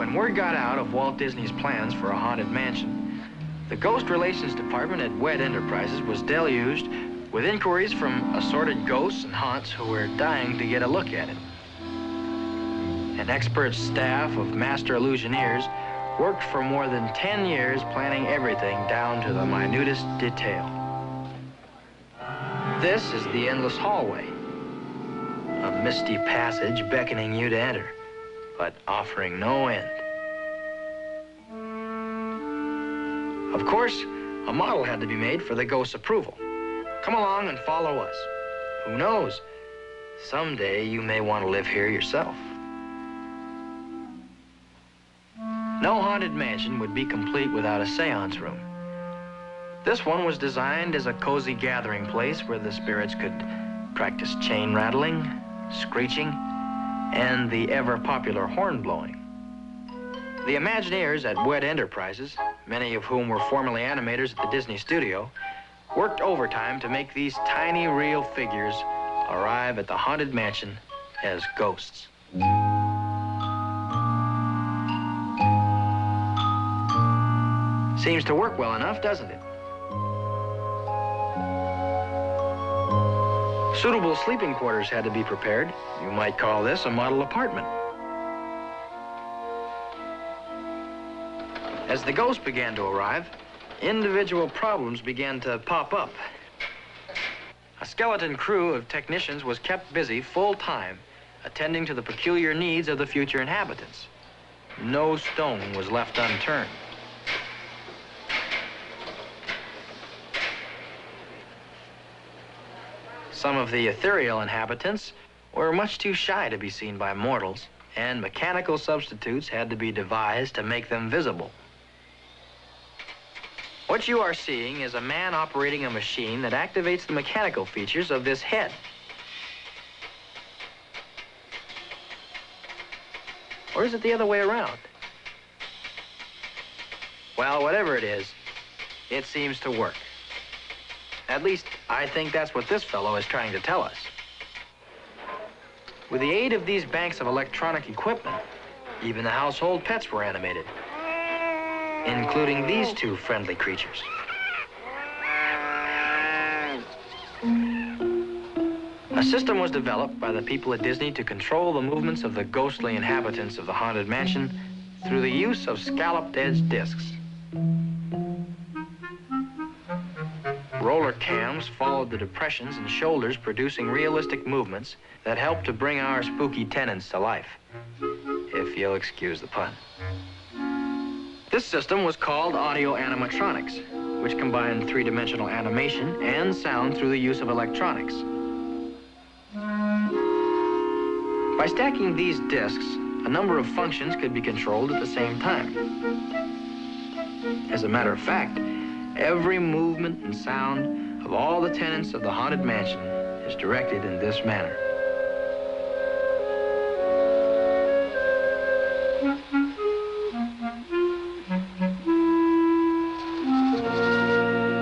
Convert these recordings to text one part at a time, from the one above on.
when word got out of Walt Disney's plans for a haunted mansion, the Ghost Relations Department at WED Enterprises was deluged with inquiries from assorted ghosts and haunts who were dying to get a look at it. An expert staff of master illusioneers worked for more than 10 years planning everything down to the minutest detail. This is the endless hallway, a misty passage beckoning you to enter, but offering no end. Of course, a model had to be made for the ghost's approval. Come along and follow us. Who knows? Someday you may want to live here yourself. No haunted mansion would be complete without a seance room. This one was designed as a cozy gathering place where the spirits could practice chain rattling, screeching, and the ever-popular horn blowing. The Imagineers at WED Enterprises, many of whom were formerly animators at the Disney studio, worked overtime to make these tiny real figures arrive at the haunted mansion as ghosts. Seems to work well enough, doesn't it? Suitable sleeping quarters had to be prepared. You might call this a model apartment. As the ghosts began to arrive, individual problems began to pop up. A skeleton crew of technicians was kept busy full-time, attending to the peculiar needs of the future inhabitants. No stone was left unturned. Some of the ethereal inhabitants were much too shy to be seen by mortals, and mechanical substitutes had to be devised to make them visible. What you are seeing is a man operating a machine that activates the mechanical features of this head. Or is it the other way around? Well, whatever it is, it seems to work. At least, I think that's what this fellow is trying to tell us. With the aid of these banks of electronic equipment, even the household pets were animated, including these two friendly creatures. A system was developed by the people at Disney to control the movements of the ghostly inhabitants of the haunted mansion through the use of scalloped-edge discs. Roller cams followed the depressions in shoulders, producing realistic movements that helped to bring our spooky tenants to life, if you'll excuse the pun. This system was called audio animatronics, which combined three-dimensional animation and sound through the use of electronics. By stacking these discs, a number of functions could be controlled at the same time. As a matter of fact, every movement and sound of all the tenants of the haunted mansion is directed in this manner.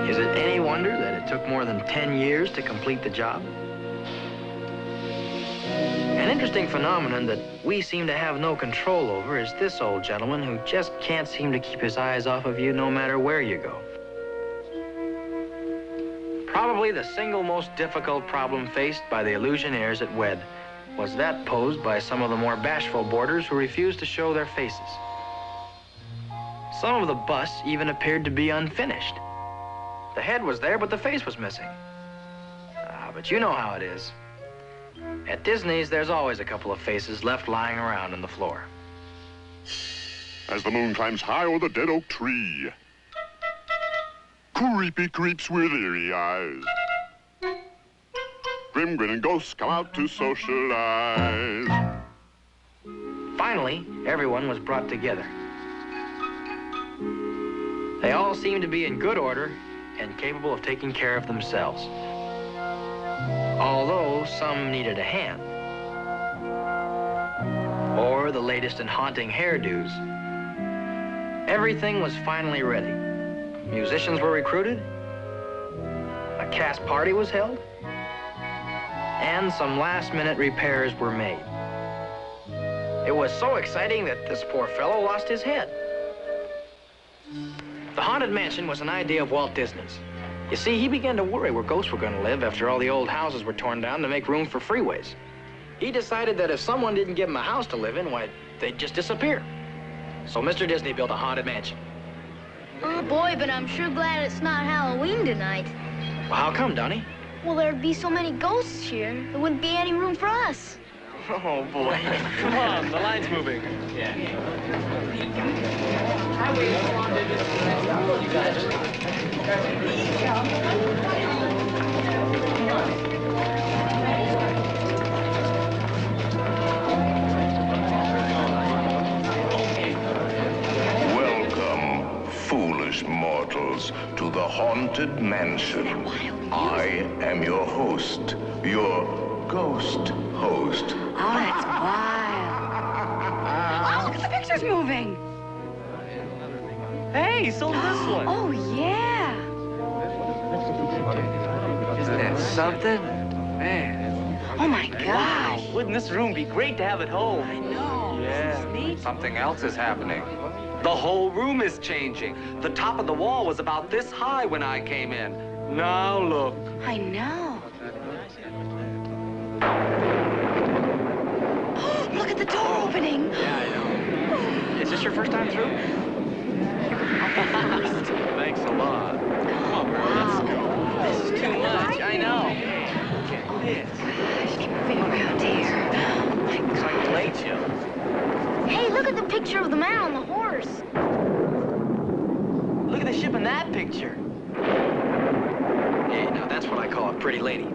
Is it any wonder that it took more than 10 years to complete the job? An interesting phenomenon that we seem to have no control over is this old gentleman who just can't seem to keep his eyes off of you no matter where you go. Probably the single most difficult problem faced by the Illusionaires at WED was that posed by some of the more bashful boarders who refused to show their faces. Some of the busts even appeared to be unfinished. The head was there, but the face was missing. But you know how it is. At Disney's, there's always a couple of faces left lying around on the floor. As the moon climbs high over the dead oak tree, creepy creeps with eerie eyes. Grim grinning ghosts come out to socialize. Finally, everyone was brought together. They all seemed to be in good order and capable of taking care of themselves. Although some needed a hand. Or the latest in haunting hairdos. Everything was finally ready. Musicians were recruited, a cast party was held, and some last-minute repairs were made. It was so exciting that this poor fellow lost his head. The Haunted Mansion was an idea of Walt Disney's. You see, he began to worry where ghosts were going to live after all the old houses were torn down to make room for freeways. He decided that if someone didn't give him a house to live in, why, they'd just disappear. So Mr. Disney built a haunted mansion. Oh, boy, but I'm sure glad it's not Halloween tonight. Well, how come, Donnie? Well, there'd be so many ghosts here, there wouldn't be any room for us. Oh, boy. Come on, the line's moving. Welcome, foolish mortals, to the Haunted Mansion. I am your host, your ghost host. Oh, that's wild. Oh, look at the pictures moving. Hey, so does this one. Oh, yeah. Isn't that something? Man. Oh, my gosh. Wow, wouldn't this room be great to have at home? I know. Yeah. This is neat. Something else is happening. The whole room is changing. The top of the wall was about this high when I came in. Now look. I know. Look at the door opening. Yeah, I know. Is this your first time through? Thanks a lot. Come on, girl, let's go. This is too much, I know. Yes. Gosh, keep moving around here. It's like the Late Show. Hey, look at the picture of the man on the horse. Look at the ship in that picture. Hey, now that's what I call a pretty lady.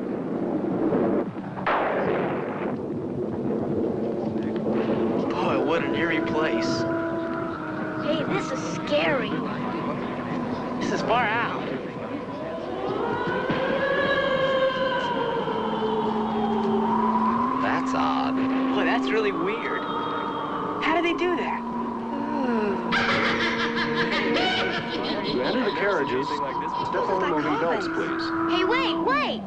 Boy, what an eerie place. Hey, this is scary. This is far out. That's odd. Boy, that's really weird. How do they do that? To enter the carriages, step on moving belts, please. Hey, wait.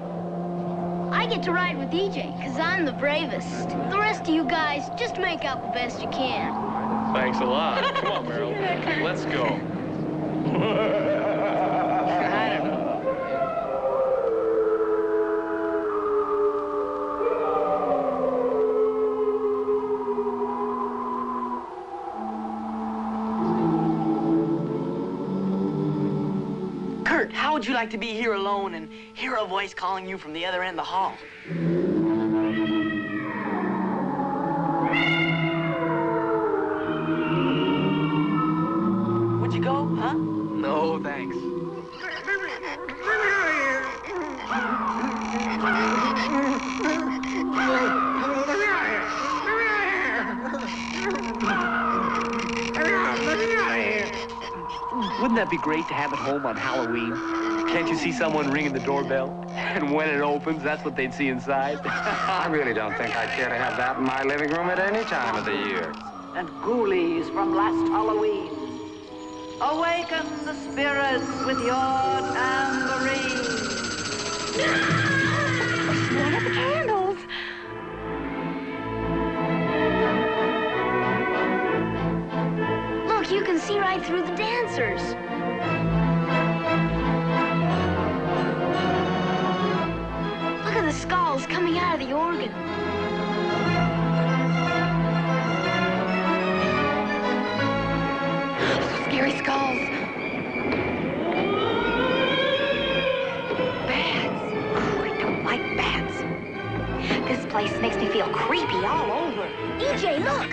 I get to ride with DJ, because I'm the bravest. The rest of you guys, just make out the best you can. Thanks a lot. Come on, Meryl. Let's go. I don't know. Kurt, how would you like to be here alone and hear a voice calling you from the other end of the hall? Would you go, huh? No, thanks. Wouldn't that be great to have at home on Halloween? Can't you see someone ringing the doorbell? And when it opens, that's what they'd see inside. I really don't think I'd care to have that in my living room at any time of the year. And ghoulies from last Halloween. Awaken the spirits with your tambourine. Look at the candles. Look, you can see right through the dancers. Look at the skulls coming out of the organ. Scary skulls. Bats. Oh, I don't like bats. This place makes me feel creepy all over. EJ, look!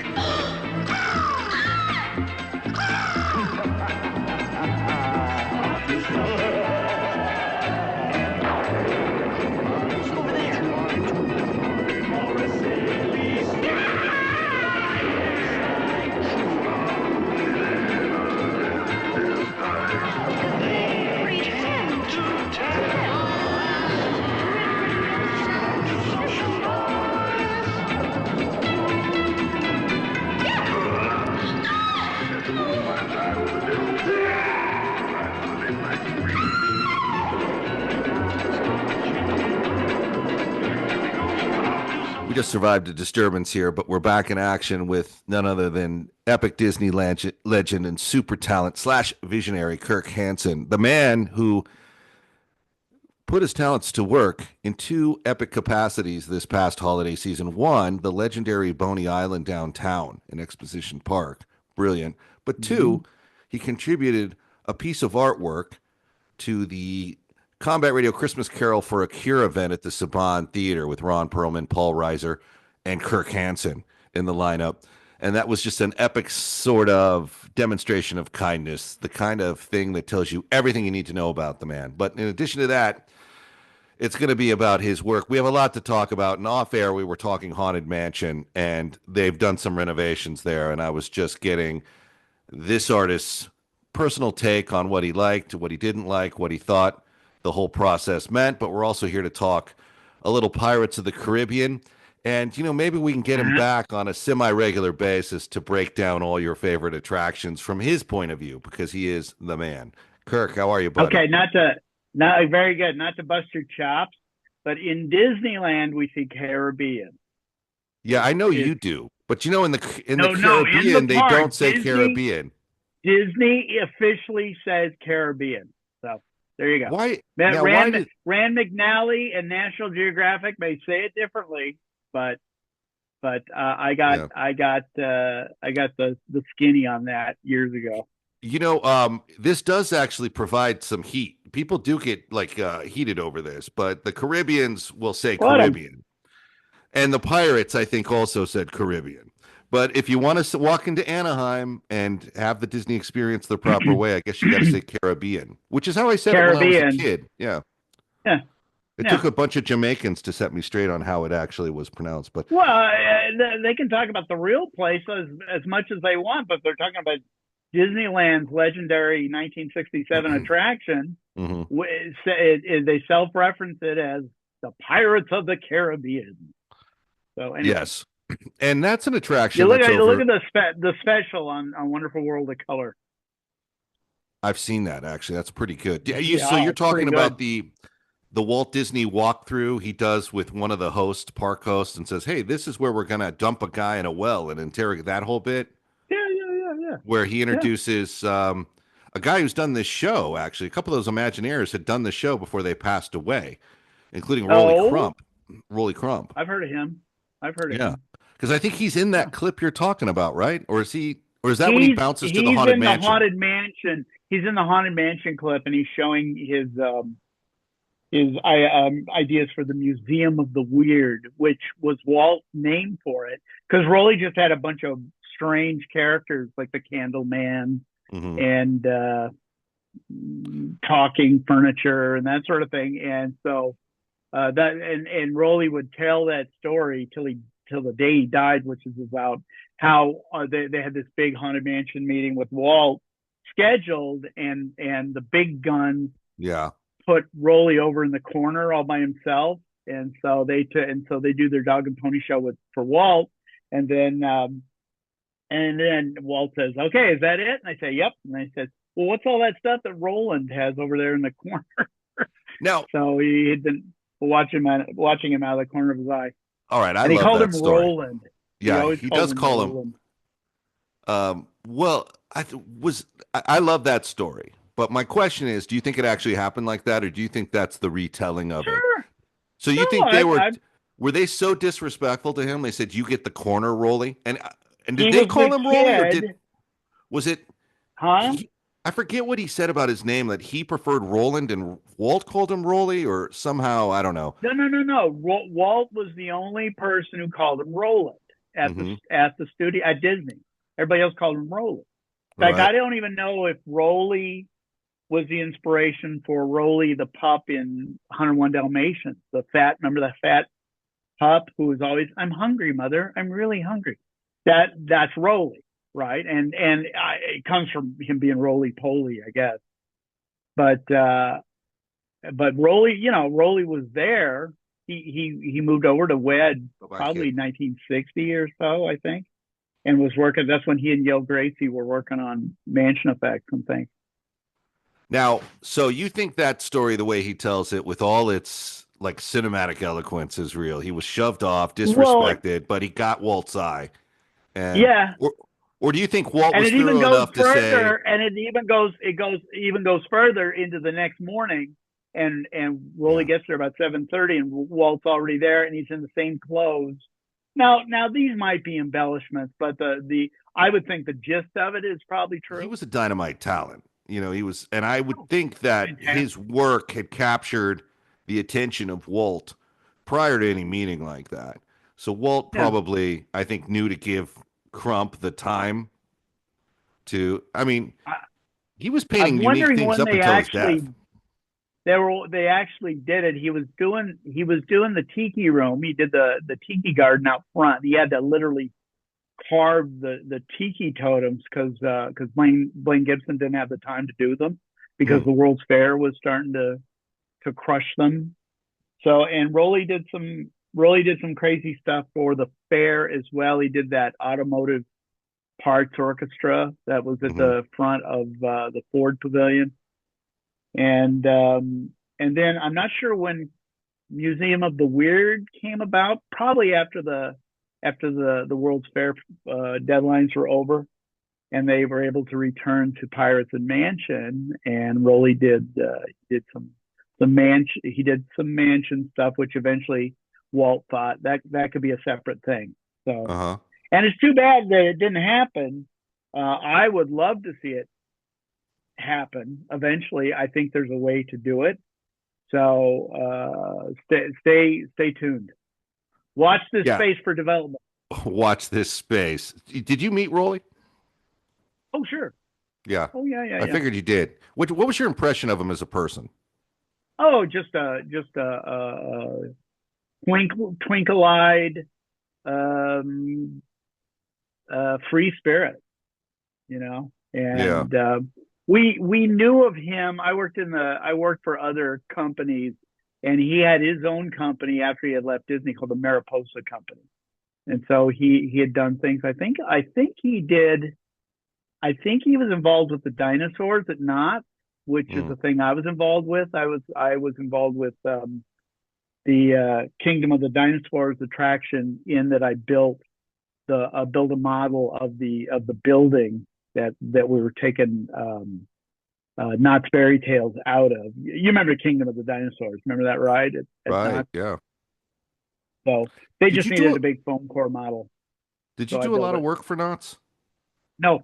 We just survived a disturbance here, but we're back in action with none other than epic Disney legend and super talent / visionary Kirk Hanson, the man who put his talents to work in two epic capacities this past holiday season. One, the legendary Boney Island downtown in Exposition Park. Brilliant. But two, he contributed a piece of artwork to the Combat Radio Christmas Carol for a Cure event at the Saban Theater with Ron Perlman, Paul Reiser, and Kirk Hanson in the lineup. And that was just an epic sort of demonstration of kindness, the kind of thing that tells you everything you need to know about the man. But in addition to that, it's going to be about his work. We have a lot to talk about. And off air, we were talking Haunted Mansion, and they've done some renovations there. And I was just getting this artist's personal take on what he liked, what he didn't like, what he thought the whole process meant. But we're also here to talk a little Pirates of the Caribbean. And, maybe we can get him back on a semi-regular basis to break down all your favorite attractions from his point of view, because he is the man. Kirk, how are you, buddy? Okay, very good. Not to bust your chops, but in Disneyland, we see Caribbean. Yeah, I know you do. But, in the Caribbean, they don't say Caribbean. Disney officially says Caribbean. So there you go. Why? Rand McNally and National Geographic may say it differently, but I got the skinny on that years ago. This does actually provide some heat. People do get heated over this, but the Caribbeans will say Caribbean, and the Pirates, I think, also said Caribbean. But if you want to walk into Anaheim and have the Disney experience the proper way, I guess you got to say Caribbean, which is how I said it when I was a kid. Yeah. It took a bunch of Jamaicans to set me straight on how it actually was pronounced. But they can talk about the real place as much as they want, but they're talking about Disneyland's legendary 1967 attraction. They self-reference it as the Pirates of the Caribbean. So anyway. Yes. And that's an attraction. You look at the special on Wonderful World of Color. I've seen that, actually. That's pretty good. So you're talking about the Walt Disney walkthrough he does with one of the park hosts, and says, hey, this is where we're going to dump a guy in a well and interrogate that whole bit? Yeah. Where he introduces a guy who's done this show, actually. A couple of those Imagineers had done this show before they passed away, including Rolly Crump. I've heard of him. Yeah. Because I think he's in that clip you're talking about, right? Or is that when he bounces to the Haunted Mansion? He's in the Haunted Mansion clip, and he's showing his ideas for the Museum of the Weird, which was Walt's name for it. Because Rolly just had a bunch of strange characters like the Candle Man and talking furniture and that sort of thing. And so and Rolly would tell that story till the day he died, which is about how they had this big Haunted Mansion meeting with Walt scheduled, and the big guns put Rolly over in the corner all by himself, and so they do their dog and pony show for Walt, and then Walt says, "Okay, is that it?" And I say, "Yep." And I said, "Well, what's all that stuff that Roland has over there in the corner?" No. So he had been watching him out of the corner of his eye. All right, and he called him Roland. Yeah, he does call him. Well, I love that story, but my question is, do you think it actually happened like that, or do you think that's the retelling of it? So you think they were they so disrespectful to him? They said, "You get the corner, Rolly," and did they call him Rolly, or was it? Huh? I forget what he said about his name, that he preferred Roland and Walt called him Rolly, or somehow, I don't know. No. Walt was the only person who called him Roland at the studio at Disney. Everybody else called him Roland. Like, I don't even know if Rolly was the inspiration for Rolly the pup in 101 Dalmatians. Remember that fat pup who was always, "I'm hungry, Mother. I'm really hungry." That's Rolly. Right, and it comes from him being roly-poly, I guess. But Rolly, Rolly was there. He moved over to WED probably 1960 or so, I think, and was working. That's when he and Yale Gracie were working on mansion effects and things. Now, so you think that story, the way he tells it, with all its like cinematic eloquence is real. He was shoved off, Well, disrespected, but he got Walt's eye. And yeah. Or do you think Walt And was it even thorough goes enough to say? further, and it even goes further into the next morning, and Rolly gets there about 7:30, and Walt's already there, and he's in the same clothes. Now these might be embellishments, but the I would think the gist of it is probably true. He was a dynamite talent, you know. He was, and I would think that his work had captured the attention of Walt prior to any meeting like that. So Walt probably, I think, knew to give Crump the time to. I mean, he was painting unique things up until his death. They actually did it. He was doing the tiki room. He did the tiki garden out front. He had to literally carve the tiki totems because Blaine Gibson didn't have the time to do them because the World's Fair was starting to crush them. So, and Rolly did some crazy stuff for the fair as well. He did that automotive parts orchestra that was at the front of the Ford Pavilion. And then I'm not sure when Museum of the Weird came about, probably after the World's Fair deadlines were over and they were able to return to Pirates and Mansion, and Rolly did some mansion stuff, which eventually Walt thought that could be a separate thing. So and it's too bad that it didn't happen. I would love to see it happen eventually. I think there's a way to do it. So stay tuned. Watch this space for development. Watch this space. Did you meet Rolly? Oh, sure. Yeah. Oh, yeah. I figured you did. What was your impression of him as a person? Oh, just a twinkle-eyed, free spirit, you know. And we knew of him. I worked for other companies, and he had his own company after he had left Disney called the Mariposa Company. And so he had done things. I think he was involved with the dinosaurs at Knott's, which is the thing I was involved with. I was involved with the Kingdom of the Dinosaurs attraction, in that I built a model of the building that we were taking Knott's Fairy Tales out of. You remember Kingdom of the Dinosaurs? Remember that ride? At right. Knott's? Yeah. So they just needed a big foam core model. Did you do a lot of work for Knott's? No,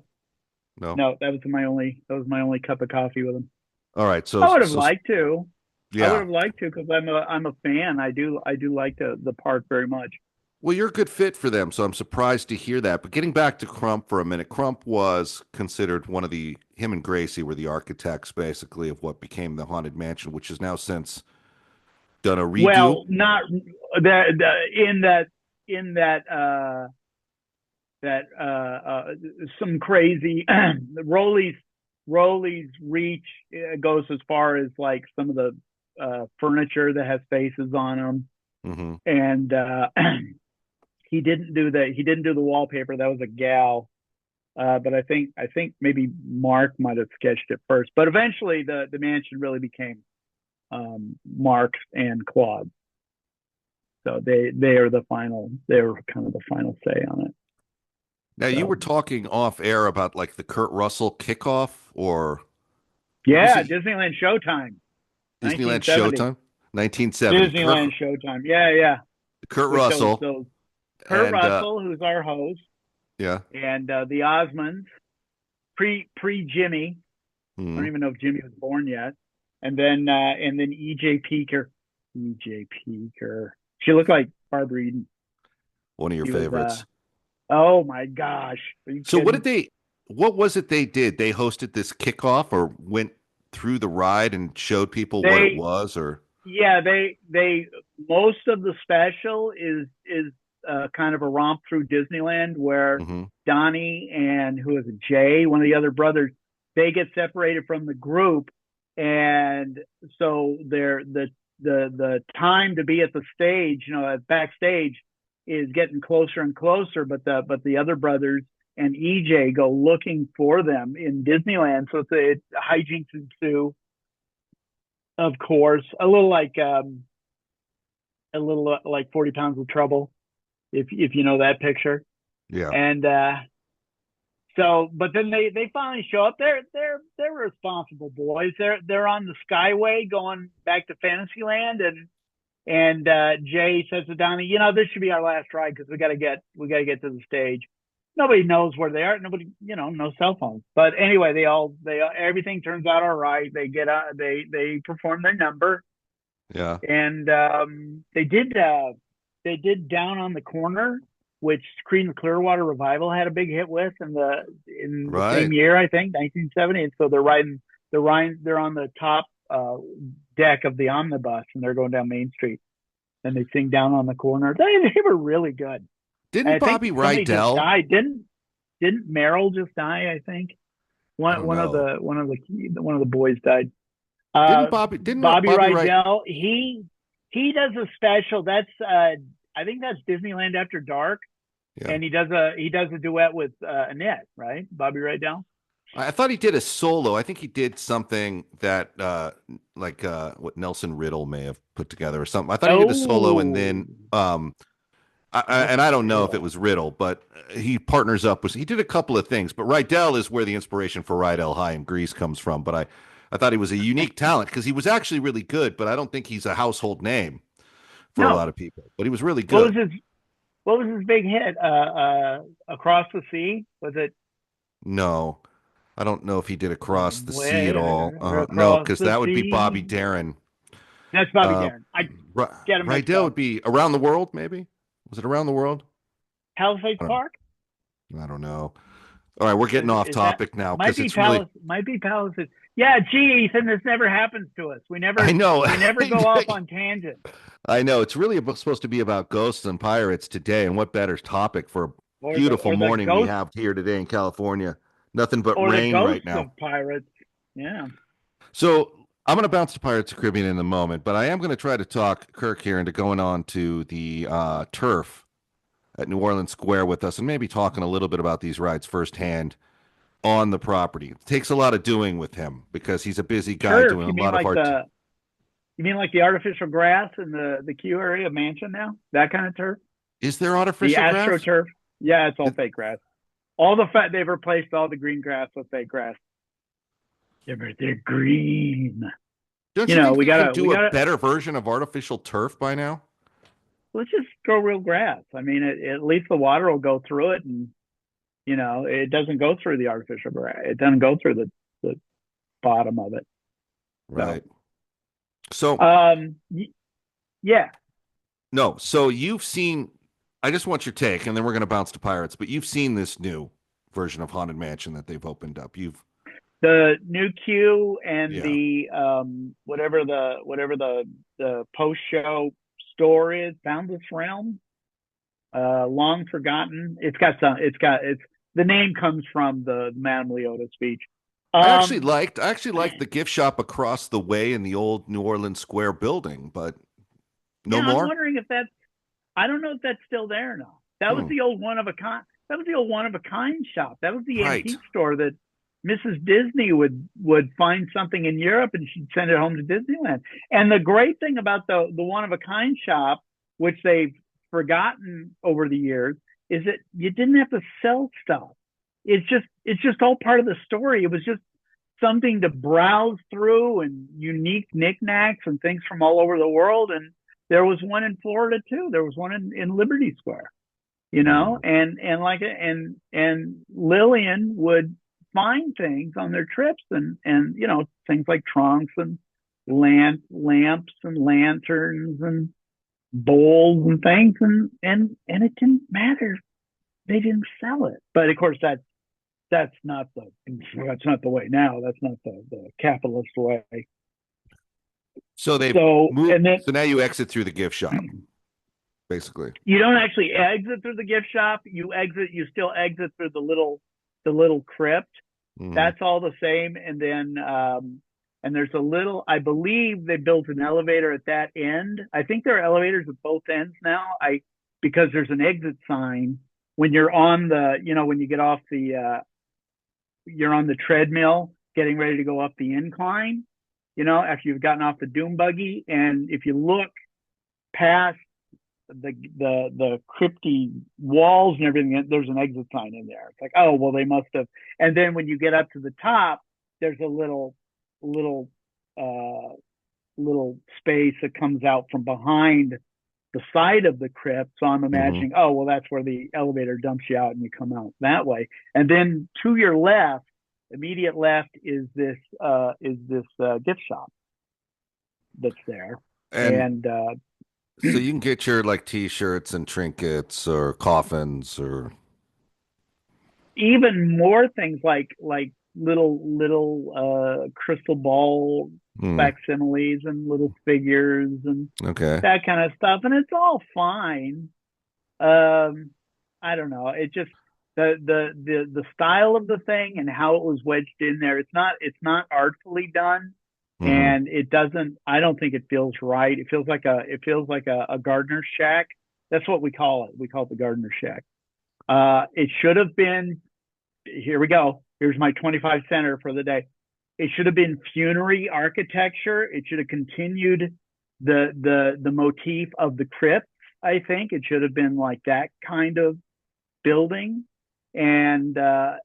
that was my only cup of coffee with them. All right, so I would have liked to. Yeah. I would have liked to, because I'm a fan. I do like the park very much. Well, you're a good fit for them, so I'm surprised to hear that. But getting back to Crump for a minute, Crump was considered him and Gracie were the architects, basically, of what became the Haunted Mansion, which has now since done a redo. Well, not some crazy Rolly's reach goes as far as like some of the furniture that has faces on them, and he didn't do the wallpaper. That was a gal, but I think maybe Mark might have sketched it first. But eventually, the mansion really became Mark and Claude. So they are the final. They were kind of the final say on it. Now, you were talking off air about like the Kurt Russell kickoff, or Disneyland Showtime. Disneyland Showtime, 1970. Disneyland Showtime. Yeah. Kurt Russell. Kurt Russell, who's our host. Yeah. And the Osmonds, pre Jimmy. I don't even know if Jimmy was born yet. And then E.J. Peeker. She looked like Barbara Eden. One of your favorites. Oh my gosh. So what was it they did? They hosted this kickoff, or went through the ride and showed people what it was, or? Yeah, they most of the special is kind of a romp through Disneyland, where Donnie and who is it, Jay, one of the other brothers, they get separated from the group, and so the time to be at the stage, backstage, is getting closer and closer, but the other brothers and EJ go looking for them in Disneyland. So it's hijinks ensue, of course, a little like a little like 40 Pounds of Trouble, if you know that picture. Yeah. And but then they finally show up. They're responsible boys. They're on the Skyway going back to Fantasyland, and Jay says to Donnie, this should be our last ride because we got to get to the stage. Nobody knows where they are. Nobody, no cell phones. But anyway, they everything turns out all right. They get out. They perform their number. Yeah. And they did Down on the Corner, which Creedence Clearwater Revival had a big hit with in the same year, I think, 1970. And so they're on the top deck of the omnibus, and they're going down Main Street, and they sing Down on the Corner. They were really good. Didn't Bobby Rydell die? Didn't Merrill just die? I think one of the boys died. Didn't Bobby Rydell? He does a special. That's I think that's Disneyland After Dark, and he does a duet with Annette, right? Bobby Rydell. I thought he did a solo. I think he did something that what Nelson Riddle may have put together or something. I thought he did a solo, and then I don't know if it was Riddle, but he partners up with. He did a couple of things, but Rydell is where the inspiration for Rydell High in Grease comes from. But I thought he was a unique talent because he was actually really good, but I don't think he's a household name for a lot of people. But he was really good. What was his big hit? Across the Sea? Was it? No, I don't know if he did Across the Sea at all. No, because that would be Bobby Darin. That's Bobby Darin. I get him. Rydell would be Around the World, maybe. Was it Around the World? Palisades Park? I don't know. All right, we're getting off topic now because it's might be Palisades. Yeah, gee, Ethan, this never happens to us. We never. I know. We never go off on tangents. I know. It's really supposed to be about ghosts and pirates today, and what better topic for a beautiful morning we have here today in California? Nothing but rain right now. Of pirates. Yeah. So I'm going to bounce to Pirates of the Caribbean in a moment, but I am going to try to talk Kirk here into going on to the turf at New Orleans Square with us and maybe talking a little bit about these rides firsthand on the property. It takes a lot of doing with him because he's a busy guy doing a lot of art. You mean like the artificial grass in the Q area mansion now? That kind of turf? Is there artificial grass? The AstroTurf? Yeah, it's all fake grass. They've replaced all the green grass with fake grass. They're green. Don't you think we got to do a better version of artificial turf by now? Let's just grow real grass. I mean, at least the water will go through it, and it doesn't go through the artificial grass. It doesn't go through the bottom of it. Right. So. Yeah. No. So you've seen. I just want your take, and then we're going to bounce to Pirates. But you've seen this new version of Haunted Mansion that they've opened up. The new queue and the whatever the post show store is, Boundless Realm, long forgotten. The name comes from the Madame Leota speech. I actually liked the gift shop across the way in the old New Orleans Square building, but no more. I'm wondering I don't know if that's still there now. That was the old one of a kind. That was the old one of a kind shop. That was the antique store that Mrs. Disney would find something in Europe and she'd send it home to Disneyland. And the great thing about the one of a kind shop, which they've forgotten over the years, is that you didn't have to sell stuff. It's just all part of the story. It was just something to browse through and unique knickknacks and things from all over the world. And there was one in Florida too. There was one in Liberty Square, and Lillian would find things on their trips and things like trunks and lamps and lanterns and bowls and things and it didn't matter. They didn't sell it. But of course that's not the way now. That's not the capitalist way. So they've moved, so now you exit through the gift shop, basically. You don't actually exit through the gift shop. You still exit through the little crypt. That's all the same. And then and there's a little, I believe they built an elevator at that end. I think there are elevators at both ends now. Because there's an exit sign when you're on when you get off you're on the treadmill getting ready to go up the incline, after you've gotten off the doom buggy. And if you look past the crypty walls and everything, there's an exit sign in there. It's like, oh, well, they must have. And then when you get up to the top, there's a little space that comes out from behind the side of the crypt. So I'm imagining, oh, well, that's where the elevator dumps you out and you come out that way. And then to your left, immediate left, is this gift shop that's there. And so you can get your like T-shirts and trinkets or coffins or even more things like little crystal ball facsimiles and little figures and that kind of stuff. And it's all fine. I don't know. It just the style of the thing and how it was wedged in there. It's not artfully done. And it doesn't. I don't think it feels right. It feels like a gardener's shack. That's what we call it. We call it the gardener's shack. It should have been. Here we go. Here's my 25 center for the day. It should have been funerary architecture. It should have continued the motif of the crypts. I think it should have been like that kind of building. And the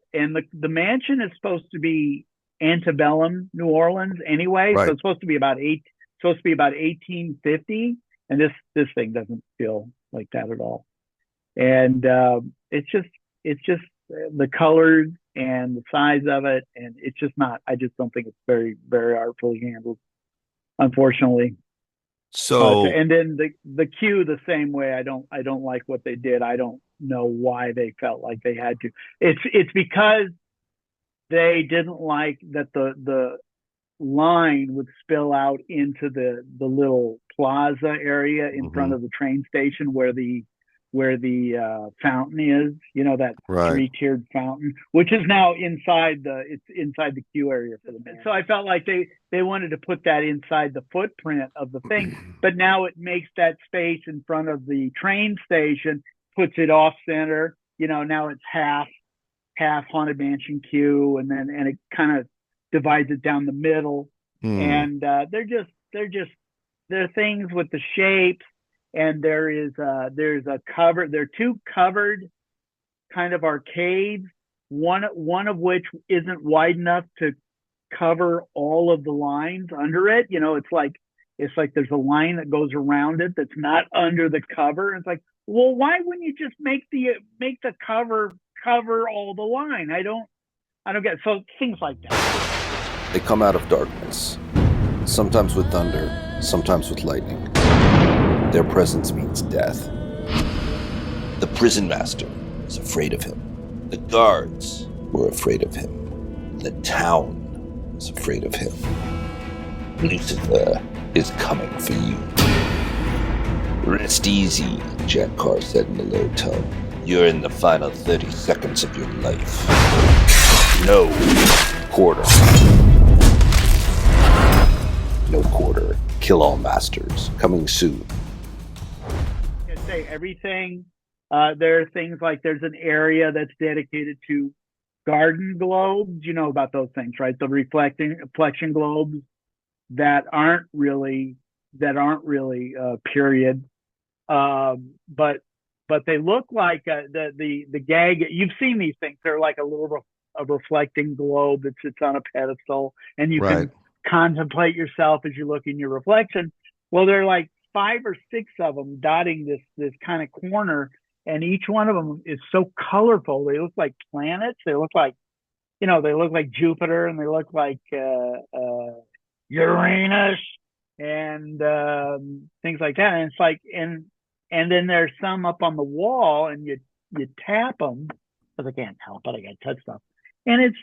mansion is supposed to be antebellum New Orleans anyway, so it's supposed to be about 1850, and this thing doesn't feel like that at all. And it's just the colors and the size of it, and it's just not. I just don't think it's very, very artfully handled, unfortunately. So and then the queue the same way. I don't like what they did. I don't know why they felt like they had to. It's because they didn't like that the line would spill out into the little plaza area in front of the train station where the fountain is, that three-tiered fountain, which is now inside the queue area for the man. So I felt like they wanted to put that inside the footprint of the thing, but now it makes that space in front of the train station, puts it off center. Now it's half Haunted Mansion queue, and it kind of divides it down the middle. And they're things with the shapes, and there's a cover. There are two covered kind of arcades, one of which isn't wide enough to cover all of the lines under it. It's like there's a line that goes around it that's not under the cover. It's like, well, why wouldn't you just make the cover all the line? I don't get it. So things like that. They come out of darkness, sometimes with thunder, sometimes with lightning. Their presence means death. The prison master is afraid of him. The guards were afraid of him. The town is afraid of him. Lucifer is coming for you. Rest easy, Jack Carr said in a low tone. You're in the final 30 seconds of your life. No quarter. No quarter. Kill all masters. Coming soon. I say everything. There are things like there's an area that's dedicated to garden globes. You know about those things, right? The reflection globes that aren't really period. But they look like the gag. You've seen these things. They're like a reflecting globe that sits on a pedestal, and you can contemplate yourself as you look in your reflection. Well, there are like 5 or 6 of them dotting this kind of corner, and each one of them is so colorful. They look like planets. They look like, they look like Jupiter, and they look like Uranus and things like that. And it's like, and then there's some up on the wall, and you tap them because I can't help it. I got to touch stuff, and it's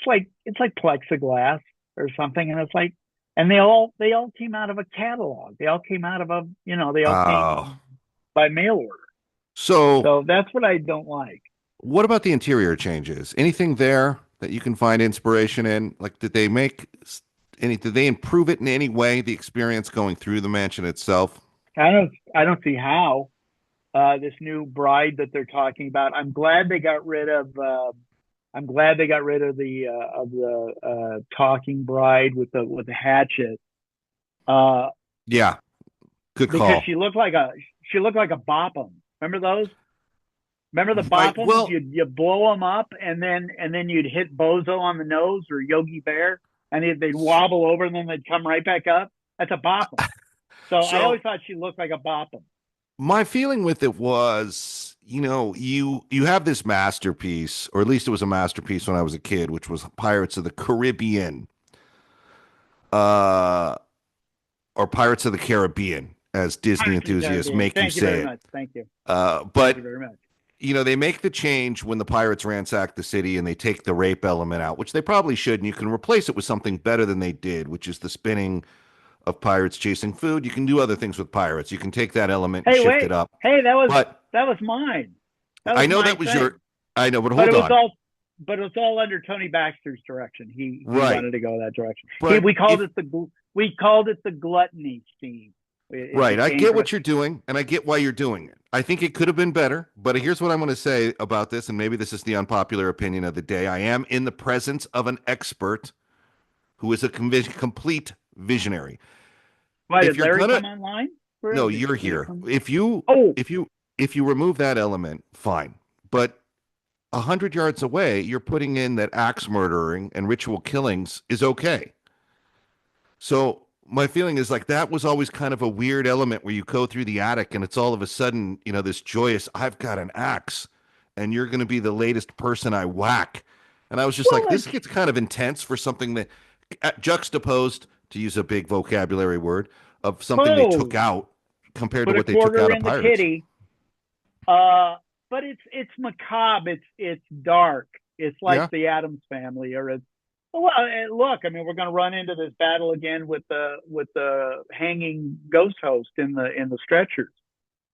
like plexiglass or something, and it's like, and they all came out of a catalog. They all came out of came by mail order. So that's what I don't like. What about the interior changes? Anything there that you can find inspiration in? Like, did they improve it in any way? The experience going through the mansion itself? I don't see how. This new bride that they're talking about. I'm glad they got rid of the talking bride with the hatchet. Yeah. Good call. Because she looked like a Bopham. Remember those? Remember the Right, Bophams? well- You blow them up, and then you'd hit Bozo on the nose or Yogi Bear, and they'd wobble over, and then they'd come right back up. That's a Bopham. So I always thought she looked like a Bopham. My feeling with it was, you have this masterpiece, or at least it was a masterpiece when I was a kid, which was Pirates of the Caribbean, or Pirates of the Caribbean, as Disney enthusiasts make you say it. Thank you. But Thank you very much. They make the change when the pirates ransack the city and they take the rape element out, which they probably should, and you can replace it with something better than they did, which is the spinning of pirates chasing food. You can do other things with pirates. You can take that element and shift it up. Hey, that was mine. I know that was your. I know, but hold on. But it was all under Tony Baxter's direction. He Right. wanted to go that direction. But We called it the gluttony scene. Right. I get what you're doing, and I get why you're doing it. I think it could have been better, but here's what I'm going to say about this, and maybe this is the unpopular opinion of the day. I am in the presence of an expert who is a complete visionary. Why, did Larry come online? No, you're here. If you remove that element, fine. But 100 yards away, you're putting in that axe murdering and ritual killings is okay. So my feeling is like that was always kind of a weird element where you go through the attic and it's all of a sudden, this joyous, I've got an axe and you're going to be the latest person I whack. And I was just this gets kind of intense for something that juxtaposed, to use a big vocabulary word, of something they took out compared to what they took out of Pirates. Kitty. But it's macabre. It's dark. It's like the Addams Family, or it's. Well, look, I mean, we're going to run into this battle again with the hanging ghost host in the stretchers.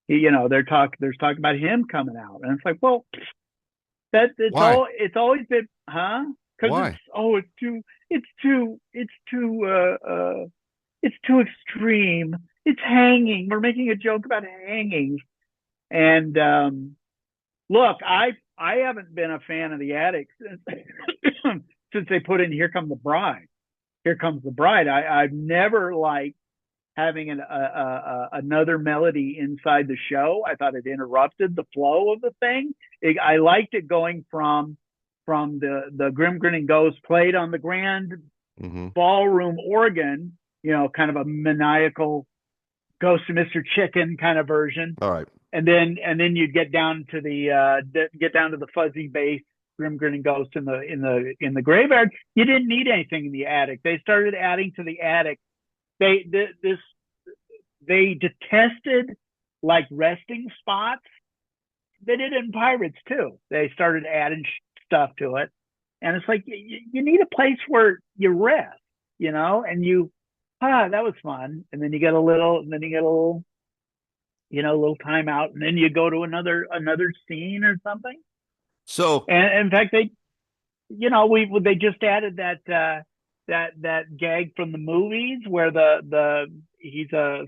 There's talk about him coming out, and it's like, well, it's always been, huh? Why? It's too extreme. It's hanging. We're making a joke about hangings, and look, I haven't been a fan of the Attic since they put in Here Comes the Bride. Here Comes the Bride. I've never liked having another melody inside the show. I thought it interrupted the flow of the thing. I liked it going from the Grim Grinning Ghost played on the grand ballroom organ, kind of a maniacal Ghost of Mr. Chicken kind of version. All right. And then you'd get down to the fuzzy bass Grim Grinning Ghost in the graveyard. You didn't need anything in the attic. They started adding to the attic. They detested like resting spots. They did it in Pirates too. They started adding stuff to it, and it's like you need a place where you rest, and that was fun. And then you get a little time out, and then you go to another scene or something. So, and in fact, they just added that gag from the movies where he's a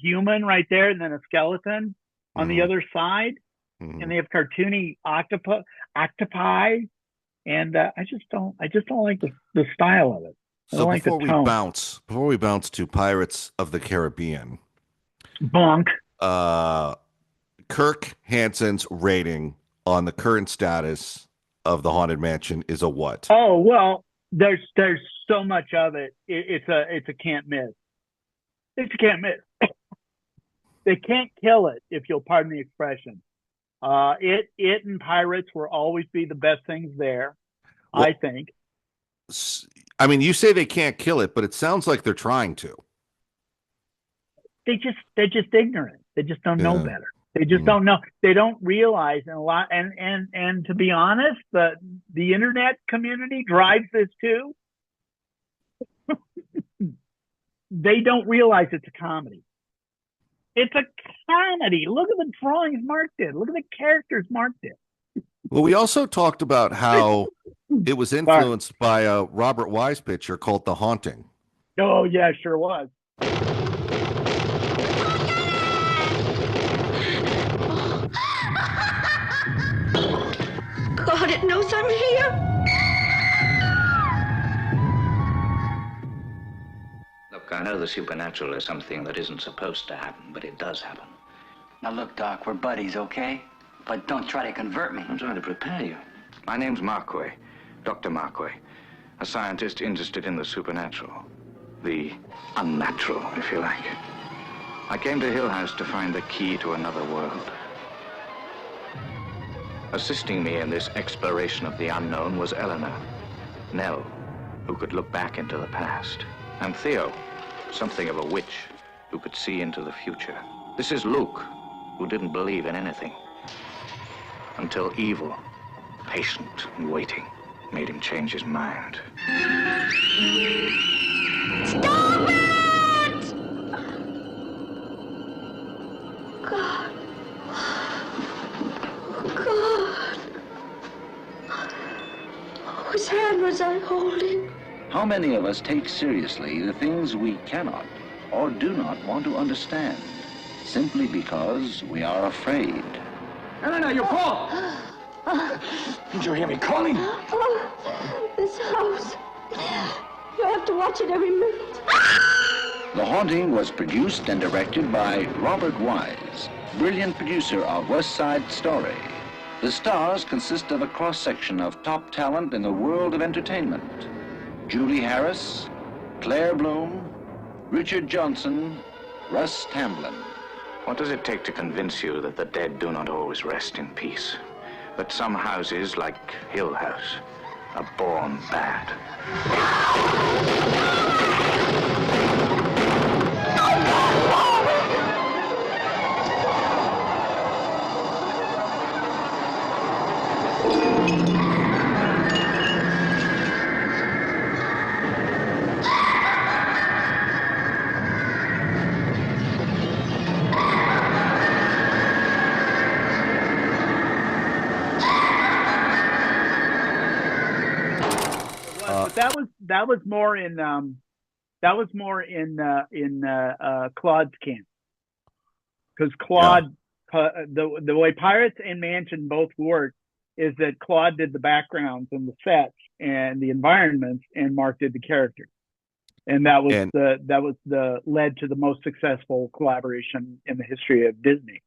human right there, and then a skeleton on the other side, and they have cartoony octopi, and I just don't like the style of it. So before we bounce to Pirates of the Caribbean, bonk. Kirk Hanson's rating on the current status of the Haunted Mansion is a what? Oh, well, there's so much of it. It's a can't miss. It's a can't miss. They can't kill it, if you'll pardon the expression. It and Pirates will always be the best things there, well, I think. I mean, you say they can't kill it, but it sounds like they're trying to. They're just ignorant. They just don't know better. They just don't know. They don't realize, and to be honest, the internet community drives this too. They don't realize it's a comedy. It's a comedy. Look at the drawings Mark did. Look at the characters Mark did. Well, we also talked about how it was influenced by a Robert Wise picture called The Haunting. Oh, yeah, sure was. God, it knows I'm here. Look, know the supernatural is something that isn't supposed to happen, but it does happen. Now look, Doc, we're buddies, okay? But don't try to convert me. I'm trying to prepare you. My name's Marquay, Dr. Marquay, a scientist interested in the supernatural. The unnatural, if you like. I came to Hill House to find the key to another world. Assisting me in this exploration of the unknown was Eleanor, Nell, who could look back into the past, and Theo, something of a witch, who could see into the future. This is Luke, who didn't believe in anything, until evil, patient and waiting, made him change his mind. Stop it! God. God. Whose hand was I holding? How many of us take seriously the things we cannot or do not want to understand, simply because we are afraid? Eleanor, you're Paul! Did you hear me calling? Oh, this house. You have to watch it every minute. The Haunting was produced and directed by Robert Wise, brilliant producer of West Side Story. The stars consist of a cross-section of top talent in the world of entertainment. Julie Harris, Claire Bloom, Richard Johnson, Russ Tamblyn. What does it take to convince you that the dead do not always rest in peace? That some houses, like Hill House, are born bad? That was more in Claude's camp, because Claude, the way Pirates and Mansion both work is that Claude did the backgrounds and the sets and the environments, and Mark did the characters, and that was led to the most successful collaboration in the history of Disney.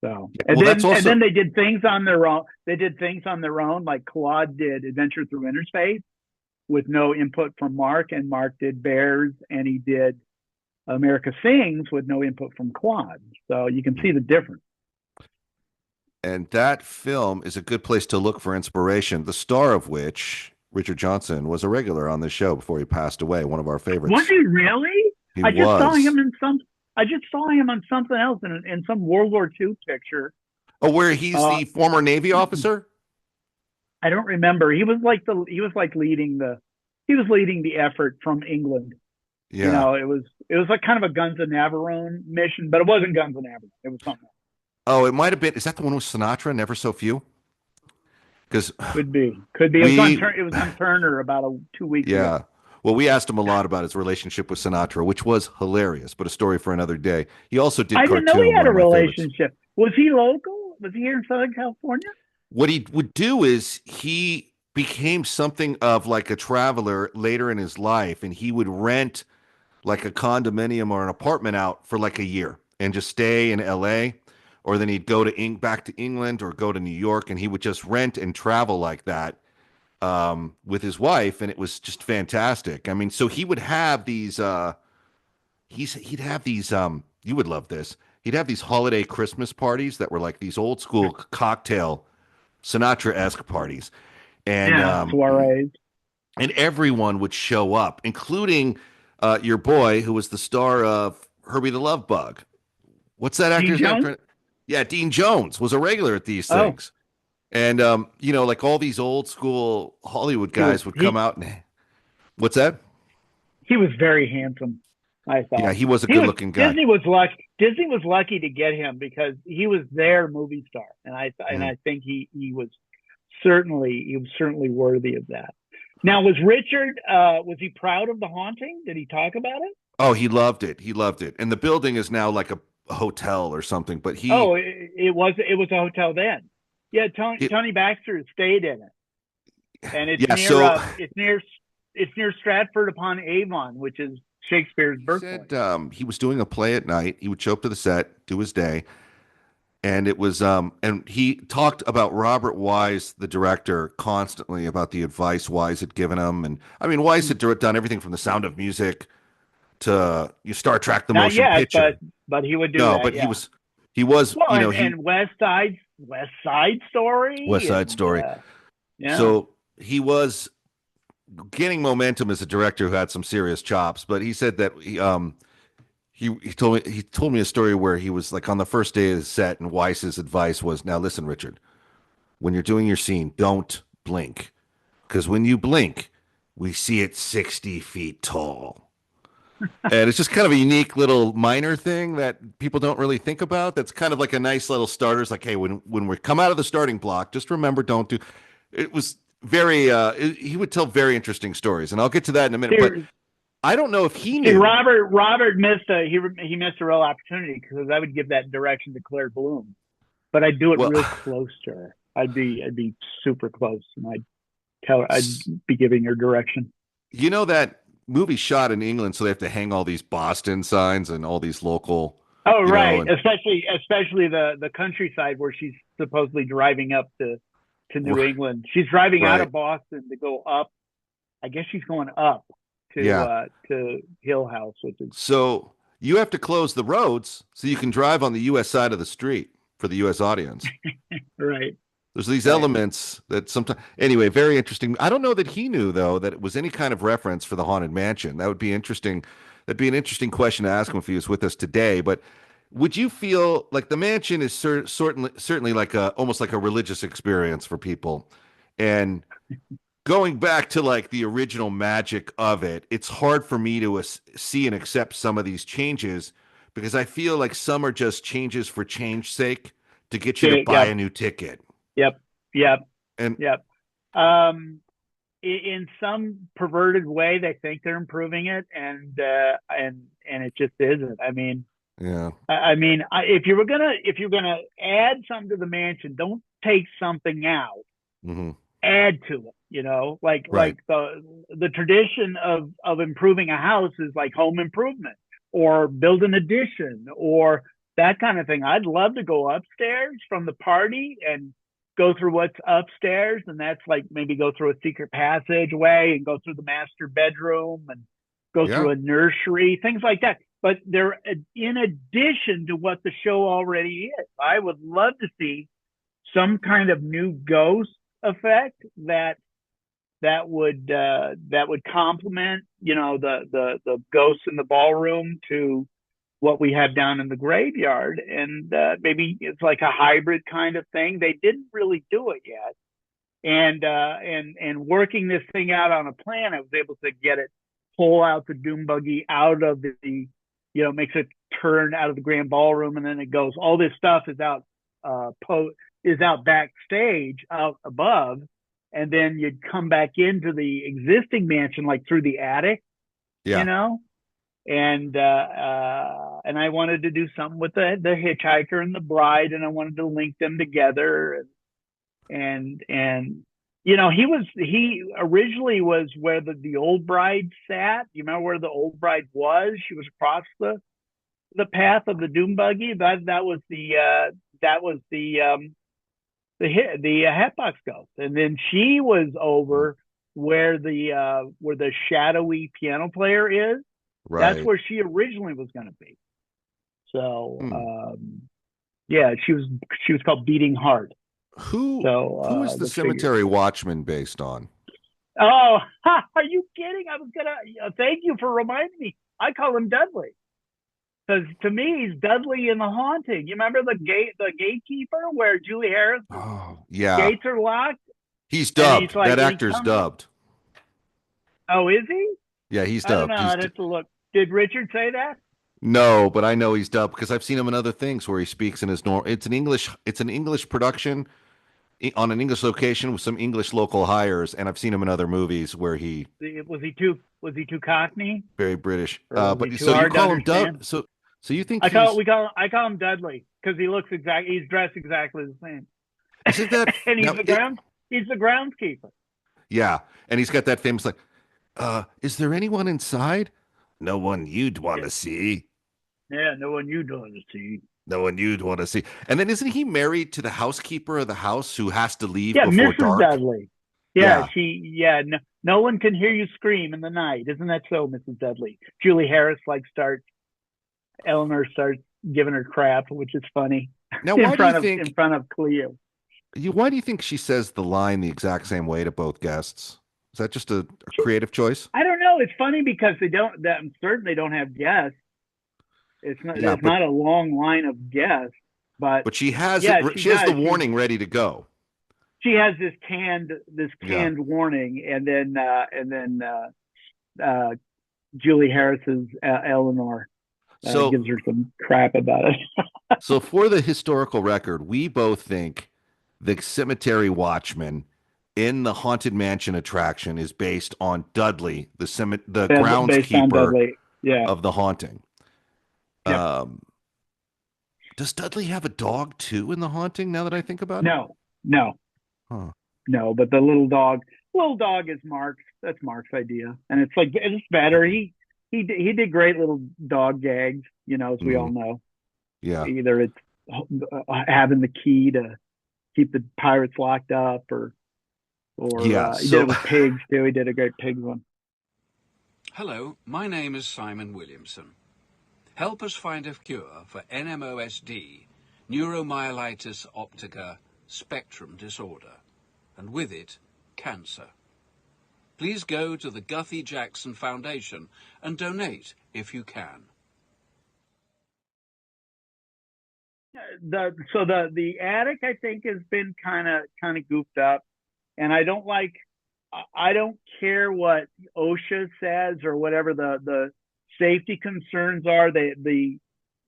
So, and then they did things on their own. They did things on their own, like Claude did Adventure Through Inner Space with no input from Mark, and Mark did Bears, and he did America Sings with no input from Claude. So you can see the difference. And that film is a good place to look for inspiration, the star of which, Richard Johnson, was a regular on this show before he passed away, one of our favorites. Was he really? I just saw him on something else in some World War II picture. Oh, where he's the former Navy officer? I don't remember. He was leading the effort from England. Yeah. You know, it was like kind of a Guns of Navarone mission, but it wasn't Guns of Navarone. It was something else. Oh, it might have been. Is that the one with Sinatra? Never So Few? Because could be. It was on Turner about 2 weeks ago. Yeah. Well, we asked him a lot about his relationship with Sinatra, which was hilarious, but a story for another day. He also did. I didn't know he had a relationship. Was he local? Was he here in Southern California? What he would do is he became something of like a traveler later in his life, and he would rent like a condominium or an apartment out for like a year and just stay in L.A., or then he'd go to back to England or go to New York, and he would just rent and travel like that with his wife, and it was just fantastic. I mean, so he would have these he'd have these you would love this. He'd have these holiday Christmas parties that were like these old school cocktail Sinatra-esque parties, and soirees, and everyone would show up, including your boy, who was the star of Herbie the Love Bug. What's that actor's name? Yeah, Dean Jones was a regular at these things, and you know, like all these old school Hollywood guys would come out and. What's that? He was very handsome, I thought. Yeah, he was a good-looking guy. Disney was lucky to get him because he was their movie star, and I think he was certainly worthy of that. Now, was Richard was he proud of The Haunting? Did he talk about it? Oh, he loved it. He loved it, and the building is now like a hotel or something. But he it was a hotel then. Yeah, Tony Baxter stayed in it, and it's near Stratford upon Avon, which is Shakespeare's He birthplace. said he was doing a play at night. He would show up to the set, do his day, and it was and he talked about Robert Wise, the director, constantly about the advice Wise had given him. And I mean, Wise had done everything from The Sound of Music to Star Trek: The Motion Picture. But he would do no, that. but yeah. he was well, you know and West Side Story. West Side Story. Yeah. So he was gaining momentum as a director who had some serious chops. But he said that he told me a story where he was like on the first day of the set, and Weiss's advice was, "Now listen, Richard, when you're doing your scene, don't blink, because when you blink, we see it 60 feet tall." And it's just kind of a unique little minor thing that people don't really think about. That's kind of like a nice little starter. It's like, hey, when we come out of the starting block, just remember, don't do. It was very. He would tell very interesting stories, and I'll get to that in a minute. But I don't know if he knew. Robert missed he missed a real opportunity, because I would give that direction to Claire Bloom, but I'd do it real close to her. I'd be super close, and I'd be giving her direction. You know that movie shot in England, so they have to hang all these Boston signs and all these local. Oh, right. Especially the countryside where she's supposedly driving up to New England. She's driving out of Boston to go up. I guess she's going up to Hill House, which is. So you have to close the roads so you can drive on the U.S. side of the street for the U.S. audience. Right. There's these elements that sometimes. Anyway, very interesting. I don't know that he knew, though, that it was any kind of reference for the Haunted Mansion. That would be interesting. That'd be an interesting question to ask him if he was with us today. But would you feel like the mansion is certainly like almost like a religious experience for people? And going back to like the original magic of it, it's hard for me to see and accept some of these changes, because I feel like some are just changes for change's sake to get you to buy a new ticket. Yep. In some perverted way, they think they're improving it, and it just isn't. I mean, if you're gonna add something to the mansion, don't take something out. Mm-hmm. Add to it. You know, like the tradition of improving a house is like home improvement or build an addition or that kind of thing. I'd love to go upstairs from the party and go through what's upstairs, and that's like maybe go through a secret passageway and go through the master bedroom and go through a nursery, things like that. But they're in addition to what the show already is. I would love to see some kind of new ghost effect that would complement, you know, the ghosts in the ballroom to what we have down in the graveyard, and maybe it's like a hybrid kind of thing. They didn't really do it yet, and working this thing out on a plan, I was able to get it, pull out the doom buggy out of the makes a turn out of the grand ballroom, and then it goes. All this stuff is out backstage, out above, and then you'd come back into the existing mansion like through the attic, you know. And I wanted to do something with the hitchhiker and the bride, and I wanted to link them together. And you know, he originally was where the old bride sat. You remember where the old bride was? She was across the path of the doom buggy. That was the Hatbox Ghost, and then she was over where the shadowy piano player is. Right. That's where she originally was going to be. So, she was called Beating Heart. Who is the Cemetery Watchman based on? Oh, are you kidding? I was gonna thank you for reminding me. I call him Dudley, because to me he's Dudley in The Haunting. You remember the gatekeeper where Julie Harris? Oh, yeah. Gates are locked. He's dubbed. That actor's dubbed. Oh, is he? Yeah, he's dubbed. I don't know. I'd have to look. Did Richard say that? No, but I know he's dubbed because I've seen him in other things where he speaks in his normal. It's an English production on an English location with some English local hires, and I've seen him in other movies where he was he too Cockney? Very British. But so you call him Dub? So you think I call him Dudley because he looks he's dressed exactly the same. Isn't that and he's the groundskeeper. Yeah, and he's got that famous like, is there anyone inside? No one you'd want to see. Yeah, no one you'd want to see. No one you'd want to see. And then isn't he married to the housekeeper of the house who has to leave Yeah, before Mrs. dark? Dudley. Yeah, no one can hear you scream in the night. Isn't that so, Mrs. Dudley? Julie Harris Eleanor starts giving her crap, which is funny. Now, in front of Cleo. Why do you think she says the line the exact same way to both guests? Is that just a creative choice? I don't know. It's funny because I'm certain they don't have guests. It's not. There's not a long line of guests, but she has the warning ready to go. She has this canned warning, and then Julie Harris's Eleanor gives her some crap about it. So for the historical record, we both think the cemetery watchman in the Haunted Mansion attraction is based on Dudley, the groundskeeper of the haunting. Yep. Does Dudley have a dog too in the haunting? Now that I think about it, no. Huh. No, but the little dog is Mark's. That's Mark's idea, and it's better. He did great little dog gags, as we all know. Yeah. Either it's having the key to keep the pirates locked up, or he did it with pigs too. He did a great pig one. Hello, my name is Simon Williamson. Help us find a cure for NMOSD, neuromyelitis optica spectrum disorder, and with it, cancer. Please go to the Guthrie Jackson Foundation and donate if you can. The attic, I think, has been kind of goofed up, and I don't care what OSHA says or whatever the safety concerns are. The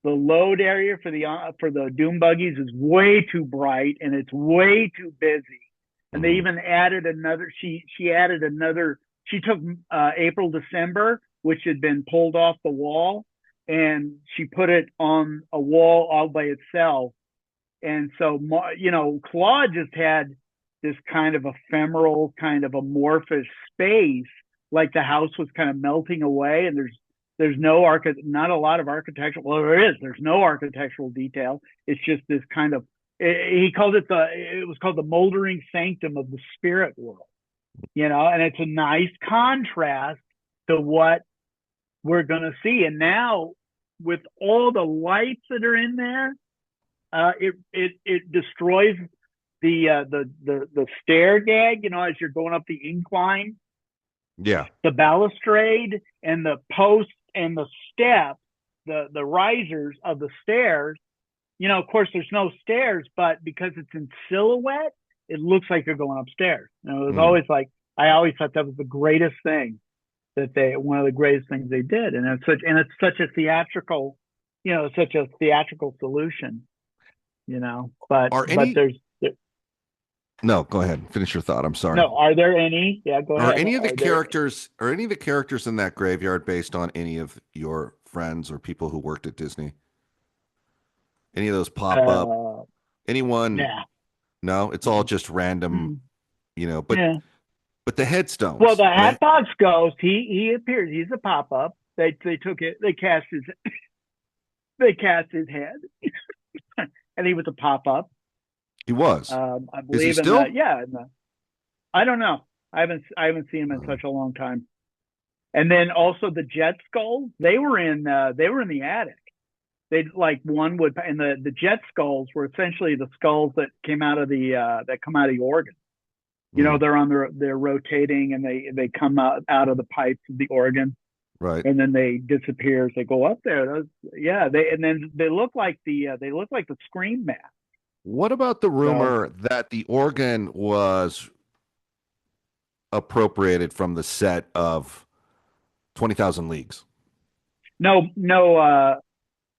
load area for the doom buggies is way too bright, and it's way too busy. And they even added another. She took April, December, which had been pulled off the wall, and she put it on a wall all by itself. And so, Claude just had this kind of ephemeral, kind of amorphous space, like the house was kind of melting away, and there's not a lot of architectural. Well, there's no architectural detail. It's just this kind of. It was called the moldering sanctum of the spirit world, and it's a nice contrast to what we're going to see. And now, with all the lights that are in there, it destroys the stair gag. As you're going up the incline, the balustrade and the posts and the steps, the risers of the stairs. Of course, there's no stairs, but because it's in silhouette, it looks like you're going upstairs. It was always I always thought that was the greatest thing one of the greatest things they did, and it's such a theatrical, solution, But there's. No, go ahead. Finish your thought. I'm sorry. No, are there any? Yeah, go ahead. Are any of the characters in that graveyard based on any of your friends or people who worked at Disney? Any of those pop up? Anyone? Yeah. No, it's all just random, but the headstones. Well, the Hatbox Ghost, he appears. He's a pop up. They took it. They cast his head, and he was a pop up. He was. I believe. Is he still? I don't know. I haven't seen him in such a long time. And then also the Jet Skulls. They were in the attic. They'd one would, and the Jet Skulls were essentially the skulls that came out of that come out of the organ. They're rotating, and they come out of the pipes of the organ. Right. And then they disappear as they go up there. They look like the Scream mask. What about the rumor that the organ was appropriated from the set of 20,000 Leagues? No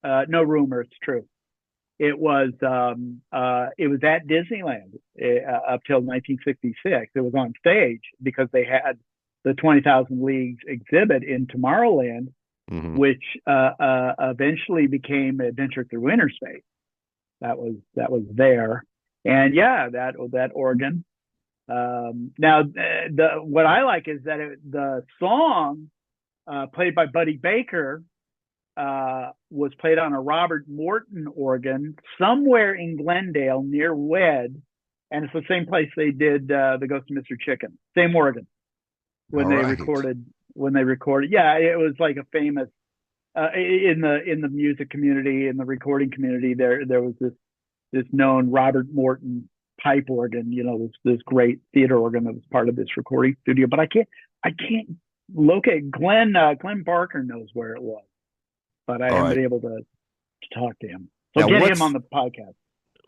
rumor. It's true. It was at Disneyland up till 1966. It was on stage because they had the 20,000 Leagues exhibit in Tomorrowland, which eventually became Adventure Through Inner Space. That was there, and that organ. Now, what I like is that the song played by Buddy Baker, was played on a Robert Morton organ somewhere in Glendale near Wed, and it's the same place they did The Ghost of Mr. Chicken. Same organ when they recorded. Yeah, it was like a famous in the music community, in the recording community. There was this known Robert Morton pipe organ, this great theater organ that was part of this recording studio. But I can't locate. Glenn Barker knows where it was, but I haven't been able to talk to him. So now, get him on the podcast.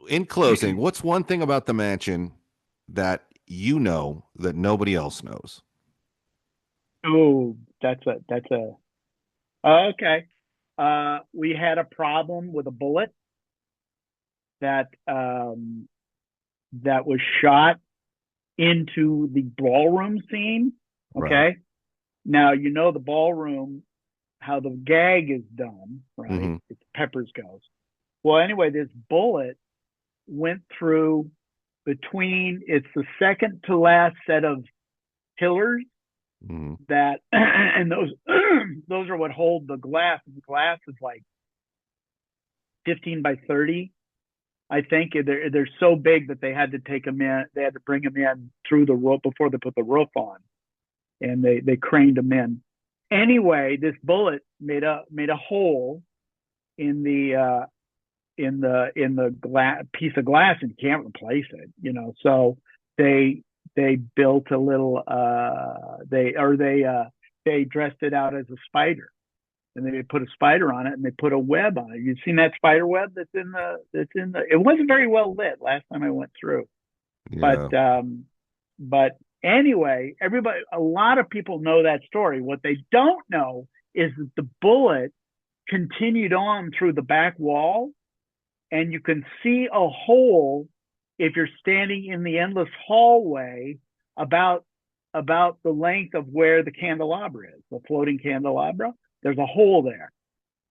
In closing, what's one thing about the mansion that you know that nobody else knows? Oh, that's okay. We had a problem with a bullet that was shot into the ballroom scene. Okay. Right. Now, the ballroom, how the gag is done, right? Mm-hmm. It's Pepper's Ghost. Well, anyway, this bullet went through it's the second to last set of pillars that, and those are what hold the glass. The glass is like 15 by 30. I think they're so big that they had to take them in. They had to bring them in through the roof before they put the roof on, and they craned them in. Anyway, this bullet made a hole in the piece of glass, and you can't replace it. So they built a little. They dressed it out as a spider. And they put a spider on it, and they put a web on it. You've seen that spider web that's in the. It wasn't very well lit last time I went through, yeah. But anyway, a lot of people know that story. What they don't know is that the bullet continued on through the back wall, and you can see a hole if you're standing in the endless hallway about the length of where the candelabra is, the floating candelabra. There's a hole there.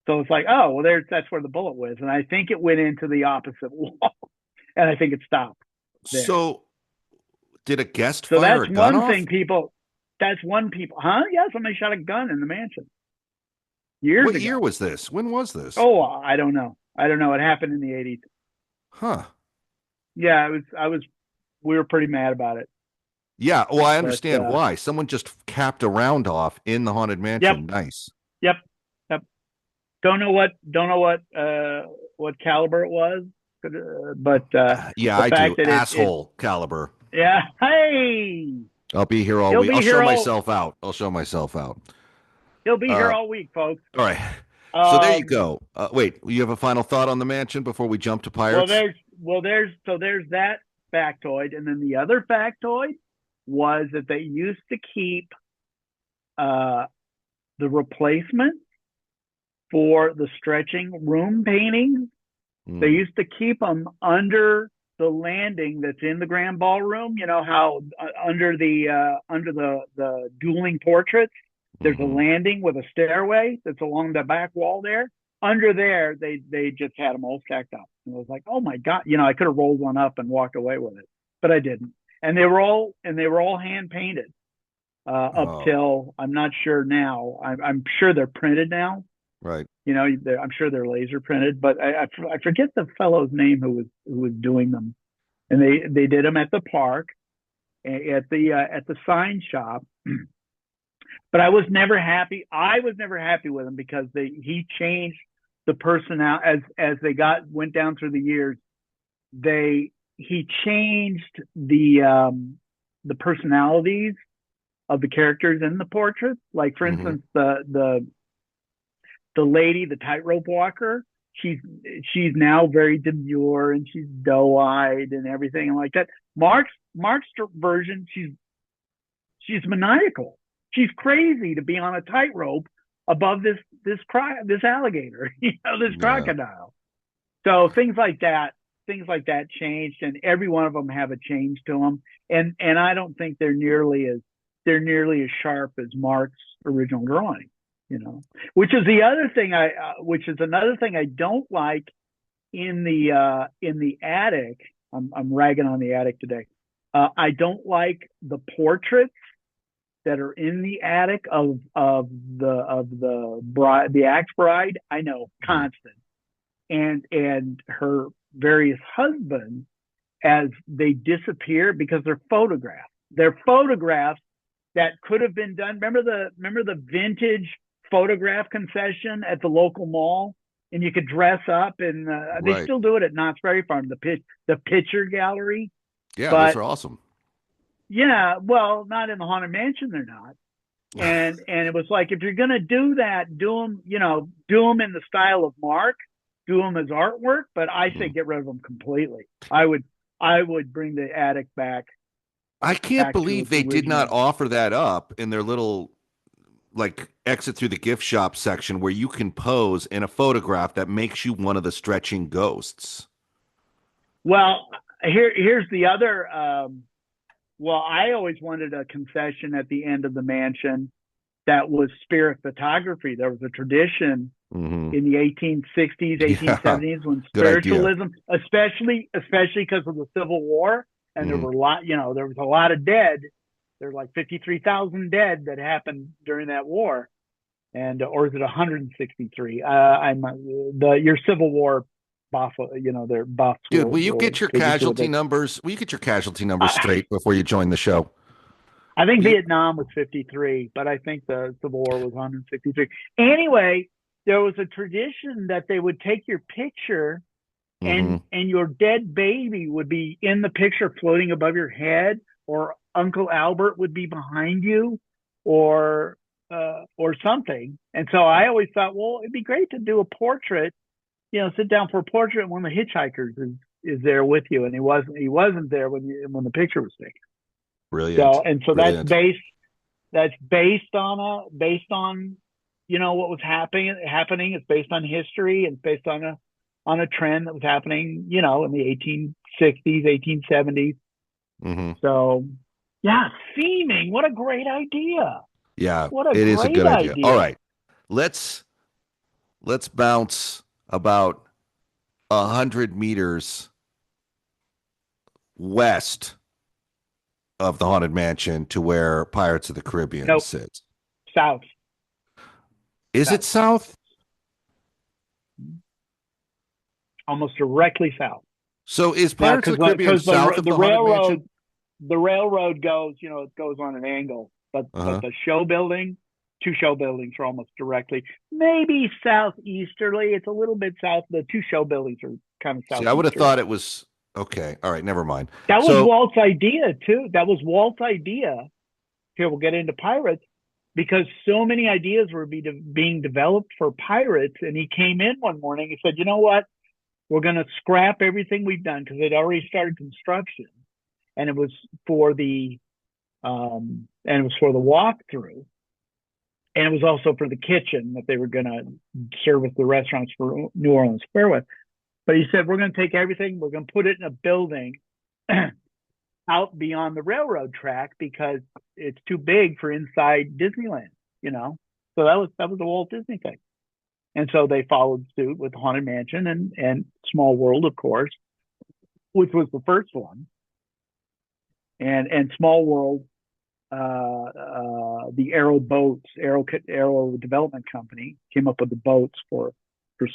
So it's like, oh, well, that's where the bullet was. And I think it went into the opposite wall. And I think it stopped there. So did a guest fire a gun off? That's one people. Huh? Yeah, somebody shot a gun in the mansion. Years ago. What year was this? When was this? Oh, I don't know. It happened in the 80s. Huh. Yeah, we were pretty mad about it. Yeah, well, I understand why. Someone just capped a round off in the haunted mansion. Yep. Nice. Yep. Don't know what caliber it was, but yeah, I do. Asshole caliber. Yeah. Hey. I'll be here all week. I'll show myself out. He'll be here all week, folks. All right. So there you go. Wait, you have a final thought on the mansion before we jump to pirates? There's that factoid, and then the other factoid was that they used to keep the replacement for the stretching room paintings. They used to keep them under the landing that's in the grand ballroom. You know how under the dueling portraits, there's a landing with a stairway that's along the back wall there. Under there, they just had them all stacked up. And I was like, oh my God, I could have rolled one up and walked away with it, but I didn't. And they were all hand painted up till, I'm not sure now. I'm sure they're printed now. Right. I'm sure they're laser printed, but I forget the fellow's name who was doing them. And they did them at the park, at the sign shop. But I was never happy. I was never happy with him because he changed the personality as they went down through the years. He changed the personalities of the characters in the portraits. Like for instance, the lady, the tightrope walker, she's now very demure and she's doe-eyed and everything like that. Mark's version, she's maniacal. She's crazy to be on a tightrope above this alligator, this crocodile. So things like that changed, and every one of them have a change to them. And I don't think they're nearly as sharp as Mark's original drawing, which is another thing I don't like in the attic. I'm ragging on the attic today. I don't like the portraits that are in the attic of the bride, the axe bride. I know, constant, and her various husbands as they disappear because they're photographs. They're photographs that could have been done. Remember the vintage photograph concession at the local mall, and you could dress up, and they still do it at Knott's Berry Farm. The picture gallery. Yeah, those are awesome. Yeah, well, not in the Haunted Mansion, they're not. And it was like, if you're gonna do that, do them in the style of Mark, do them as artwork. But I say get rid of them completely. I would bring the attic back. I can't believe they did not offer that up in their little like exit through the gift shop section where you can pose in a photograph that makes you one of the stretching ghosts. Well, here's the other. Well, I always wanted a concession at the end of the mansion that was spirit photography. There was a tradition in the 1860s, 1870s when spiritualism, especially because of the Civil War, and there were there was a lot of dead. There were like 53,000 dead that happened during that war, and or is it 163? Your Civil War buff, their buffs. Dude, will you get your casualty numbers? Will you get your casualty numbers straight before you join the show? I think Vietnam was 53, but I think the Civil War was 163. Anyway, there was a tradition that they would take your picture and your dead baby would be in the picture floating above your head, or Uncle Albert would be behind you, or something. And so I always thought, well, it'd be great to do a portrait, sit down for a portrait, and one of the hitchhikers is there with you, and he wasn't there when the picture was taken. Brilliant. So that's based on what was happening. It's based on history. It's based on a trend that was happening, in the 1860s, 1870s. So yeah, theming. What a great idea. Yeah, it is a good idea. All right, let's bounce about 100 meters west of the Haunted Mansion to where Pirates of the Caribbean sits. South. Is it south? Almost directly south. So is Pirates of the Caribbean south of the Haunted Mansion? The railroad goes, it goes on an angle, but the show building, two show buildings are almost directly, maybe southeasterly. It's a little bit south. The two show buildings are kind of south. See, I would have thought it was okay. All right, never mind. That was Walt's idea too. That was Walt's idea. Here, we'll get into Pirates, because so many ideas were being developed for Pirates, and he came in one morning and said, "You know what? We're going to scrap everything we've done," because they'd already started construction, and it was for the walkthrough, and it was also for the kitchen that they were going to service the restaurants for New Orleans Square with. But he said, "We're going to take everything, we're going to put it in a building out beyond the railroad track because it's too big for inside Disneyland." So that was the Walt Disney thing. And so they followed suit with Haunted Mansion and Small World, of course, which was the first one. And Small World, the Aero Development Company came up with the boats for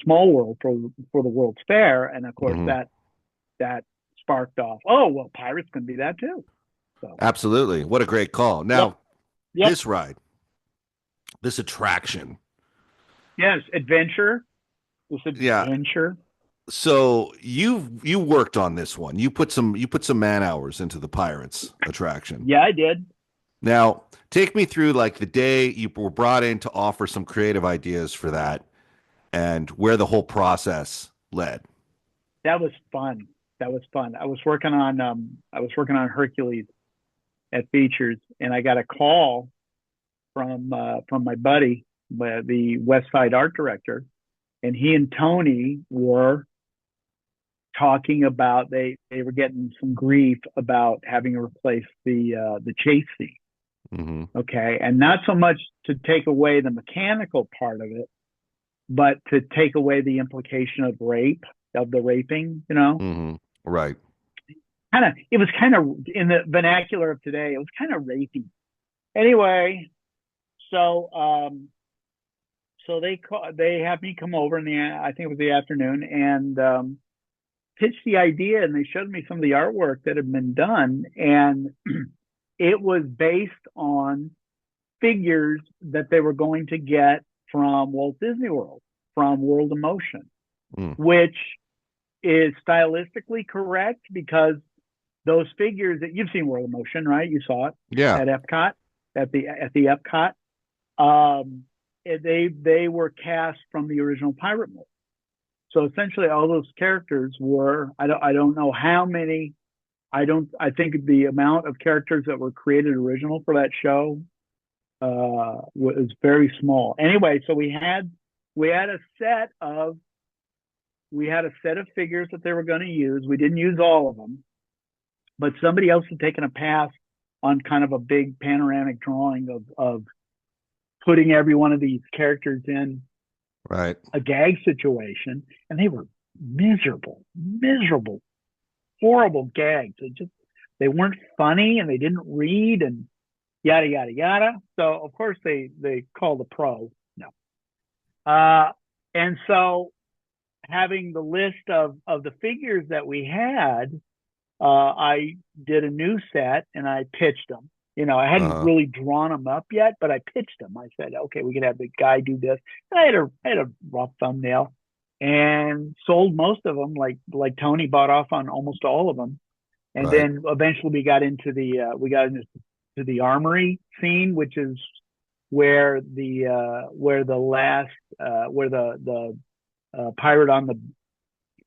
Small World for the World's Fair, and of course that sparked off. Oh well, Pirates can be that too. So. Absolutely, what a great call! Now, this ride, this attraction. Yes, adventure. Adventure. So you worked on this one. You put some man hours into the Pirates attraction. Yeah, I did. Now, take me through like the day you were brought in to offer some creative ideas for that, and where the whole process led. That was fun. I was working on Hercules at Features, and I got a call from my buddy, the West Side art director, and he and Tony were talking about they were getting some grief about having to replace the chase scene. Okay, and not so much to take away the mechanical part of it, but to take away the implication of the raping. Right. It was kind of in the vernacular of today. It was kind of rapey. Anyway, so they have me come over I think it was the afternoon, and pitched the idea, and they showed me some of the artwork that had been done, and it was based on figures that they were going to get from Walt Disney World, from World of Motion, which is stylistically correct because those figures that you've seen World of Motion, right? You saw it at Epcot, at the Epcot. They were cast from the original Pirate movie. So essentially, all those characters were, I don't know how many. I think the amount of characters that were created original for that show was very small. Anyway, so we had a set of figures that they were going to use. We didn't use all of them, but somebody else had taken a pass on kind of a big panoramic drawing of putting every one of these characters in a gag situation, and they were miserable, horrible gags. They weren't funny, and they didn't read, and yada yada yada. So of course they called a pro. No. And so having the list of the figures that we had, I did a new set and I pitched them. I hadn't really drawn them up yet, but I pitched them. I said, okay, we could have the guy do this. And I had a rough thumbnail and sold most of them. Like Tony bought off on almost all of them. And then eventually we got into the armory scene, which is where the pirate on the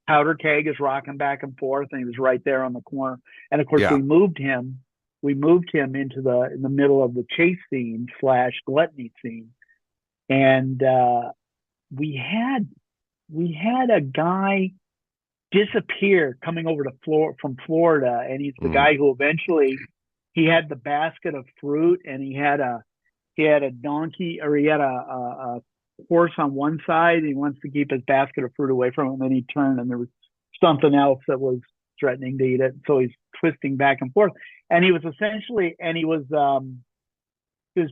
powder keg is rocking back and forth, and he was right there on the corner. And of course, we moved him into in the middle of the chase scene / gluttony scene, and we had a guy disappear coming over from Florida, and he's the guy who eventually he had the basket of fruit, and he had a donkey, or he had a horse on one side, and he wants to keep his basket of fruit away from him, and then he turned and there was something else that was threatening to eat it, so he's twisting back and forth. And he was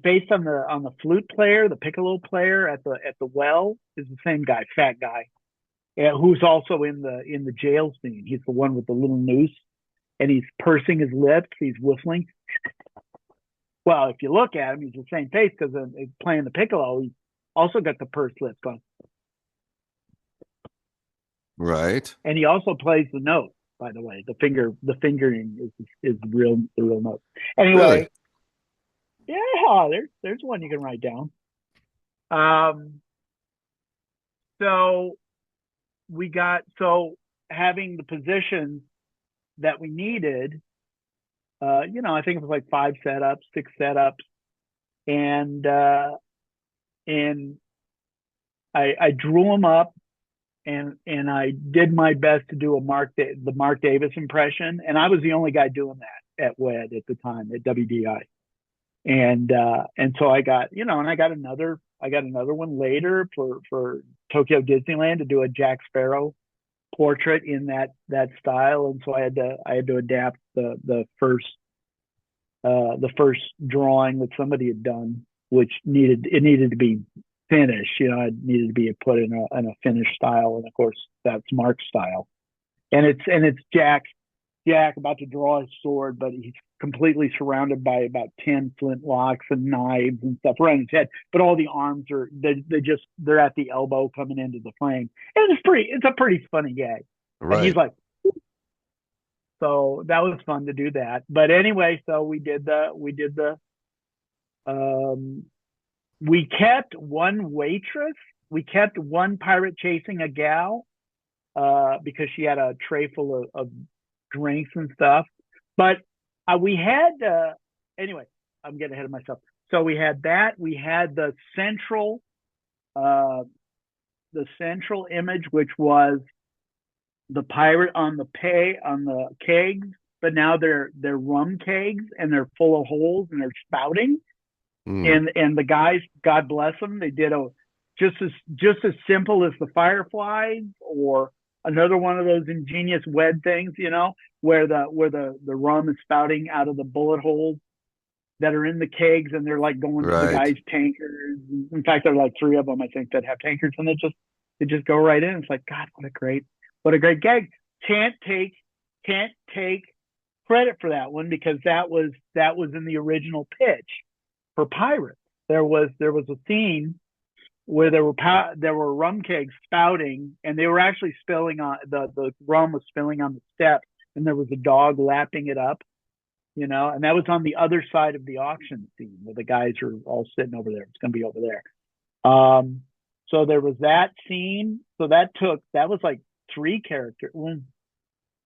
based on the flute player, the piccolo player at the well, is the same guy, fat guy, who's also in the jail scene. He's the one with the little noose, and he's pursing his lips, he's whistling. Well, if you look at him, he's the same face, because he's playing the piccolo. He's also got the pursed lips on. Right. And he also plays the note, by the way. The fingering is the real note. Anyway, yeah, there's one you can write down. So having the positions that we needed, I think it was like 5 setups, 6 setups, and I drew them up, and I did my best to do the Mark Davis impression, and I was the only guy doing that at WED at the time, at WDI, and so I got I got another one later for Tokyo Disneyland to do a Jack Sparrow portrait in that style, and so I had to adapt the first drawing that somebody had done, which needed to be finished. It needed to be put in a finished style, and of course that's Mark's style. And it's Jack about to draw his sword, but he's completely surrounded by about 10 flintlocks and knives and stuff around his head. But all the arms they're at the elbow coming into the frame, and it's a pretty funny gag. Right. And he's like, so that was fun to do that. But anyway, so we kept one waitress. We kept one pirate chasing a gal because she had a tray full of drinks and stuff. But we had anyway, I'm getting ahead of myself. So we had that. We had the central image, which was the pirate on the kegs, but now they're rum kegs, and they're full of holes, and they're spouting. And the guys, God bless them, they did just as simple as the Fireflies, or another one of those ingenious WED things, where the rum is spouting out of the bullet holes that are in the kegs, and they're like going to the guys' tankers. In fact, there are like 3 of them, I think, that have tankers, and they just go right in. It's like, God, what a great gag. Can't take credit for that one, because that was in the original pitch for Pirates. There was a scene where there were rum kegs spouting, and they were actually spilling on the rum was spilling on the steps, and there was a dog lapping it up, and that was on the other side of the auction scene where the guys are all sitting over there. It's going to be over there. So there was that scene. So that was like 3 characters.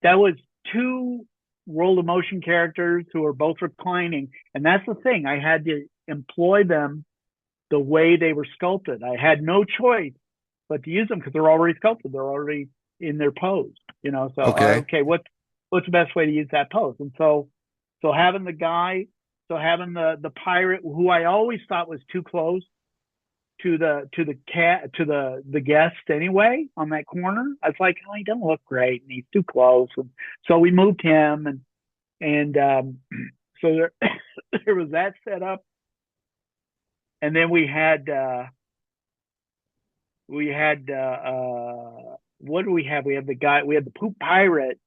That was 2 world of motion characters who are both reclining, and that's the thing. I had to employ them the way they were sculpted. I had no choice but to use them because they're already sculpted. They're already in their pose, So okay, what's the best way to use that pose? And so having the pirate, who I always thought was too close to the guest anyway, on that corner. I was like, oh, he doesn't look great, and he's too close. And so we moved him, and so there was that set up. And then we had what do we have? We had the poop pirate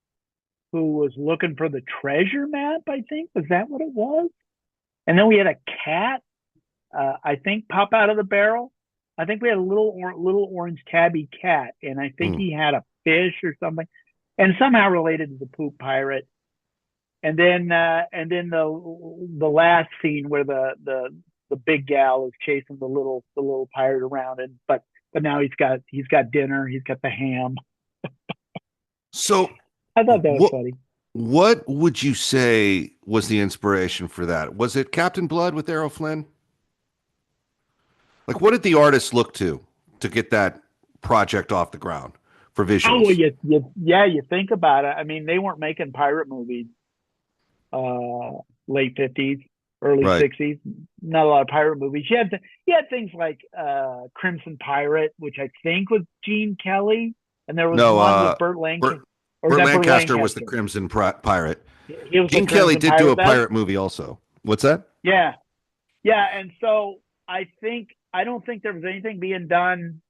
who was looking for the treasure map, I think. Was that what it was? And then we had a cat, I think, pop out of the barrel. I think we had a little orange tabby cat, and I think he had a fish or something, and somehow related to the poop pirate. And then the last scene where the big gal is chasing the little pirate around, but now he's got dinner. He's got the ham. So I thought that was funny. What would you say was the inspiration for that? Was it Captain Blood with Errol Flynn? Like, what did the artist look to get that project off the ground for visuals? Oh, you think about it. I mean, they weren't making pirate movies late 50s, early 60s. Not a lot of pirate movies. You had things like Crimson Pirate, which I think was Gene Kelly, and there was one with Burt Lancaster. Burt Lancaster was the Crimson Pirate. Gene Kelly did do a pirate movie also. What's that? Yeah. And so I don't think there was anything being done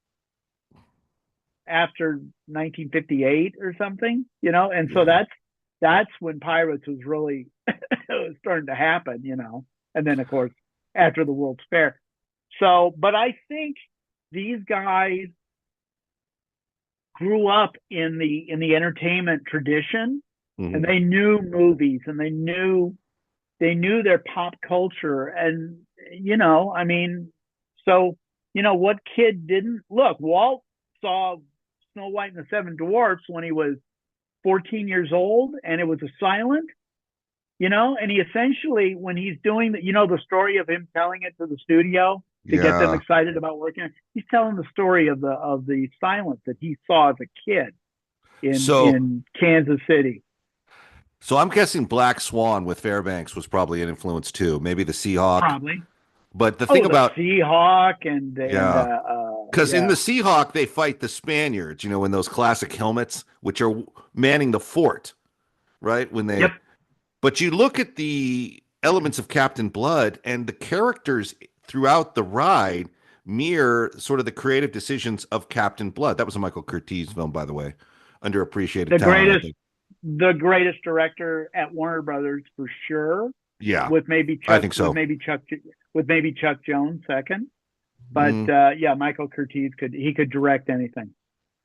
after 1958 or something, and so that's when Pirates was really was starting to happen, and then of course after the World's Fair. So, but I think these guys grew up in the entertainment tradition, and they knew movies, and they knew their pop culture, and I mean, so what kid didn't look? Walt saw Snow White and the Seven Dwarfs when he was 14 years old, and it was a silent, and he essentially, when he's doing the story of him telling it to the studio to get them excited about working, he's telling the story of the silent that he saw as a kid in Kansas City. So I'm guessing Black Swan with Fairbanks was probably an influence too. Maybe the Seahawk. Probably. But the thing about Seahawk because in the Seahawk they fight the Spaniards, in those classic helmets, which are manning the fort, right? When they, but you look at the elements of Captain Blood, and the characters throughout the ride mirror sort of the creative decisions of Captain Blood. That was a Michael Curtiz film, by the way, underappreciated. The greatest director at Warner Brothers for sure. Yeah, with maybe Chuck, I think so. With maybe Chuck Jones second, but Michael Curtiz could direct anything.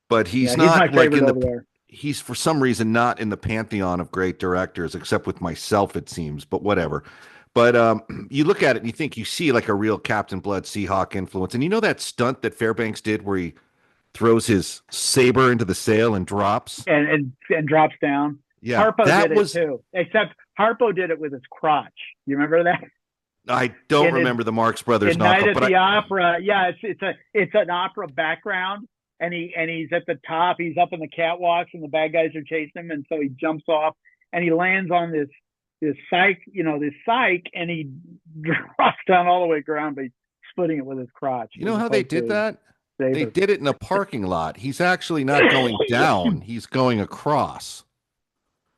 But he's not like in the. He's for some reason not in the pantheon of great directors, except with myself, it seems. But whatever. But you look at it and you see like a real Captain Blood Seahawk influence, and that stunt that Fairbanks did where he throws his saber into the sail and drops and drops down. Yeah, Harpo did it too. Except Harpo did it with his crotch. You remember that? I don't remember the Marx Brothers Night at the Opera. Yeah, it's an opera background, and he's at the top. He's up in the catwalks, and the bad guys are chasing him, and so he jumps off, and he lands on this cyc, and he drops down all the way to the ground, but he's splitting it with his crotch. You know how they did that? They did it in a parking lot. He's actually not going down; he's going across.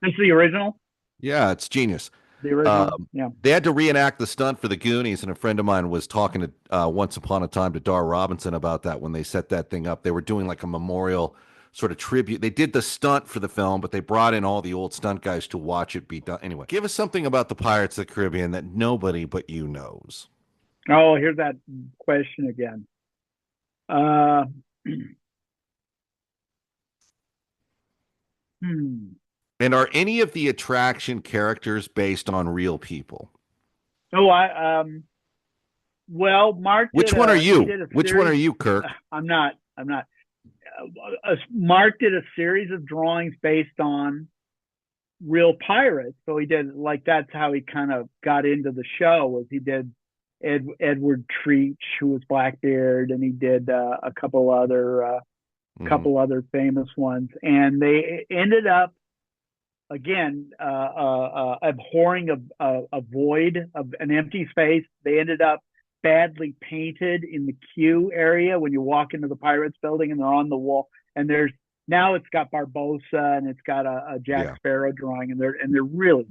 This is the original? Yeah, it's genius. The original, yeah. They had to reenact the stunt for the Goonies, and a friend of mine was talking to Once Upon a Time to Dar Robinson about that when they set that thing up. They were doing like a memorial sort of tribute. They did the stunt for the film, but they brought in all the old stunt guys to watch it be done. Anyway, give us something about the Pirates of the Caribbean that nobody but you knows. Oh, here's that question again. And are any of the attraction characters based on real people? Oh, well, Mark. Which one are you? Which one are you, Kirk? I'm not. Mark did a series of drawings based on real pirates. So he did, like, that's how he kind of got into the show, was he did Edward Treach, who was Blackbeard, and he did a couple other famous ones. And they ended up, again, abhorring a void, of an empty space. They ended up badly painted in the queue area when you walk into the Pirates building, and they're on the wall. And now it's got Barbossa, and it's got a Jack Sparrow drawing, and they're really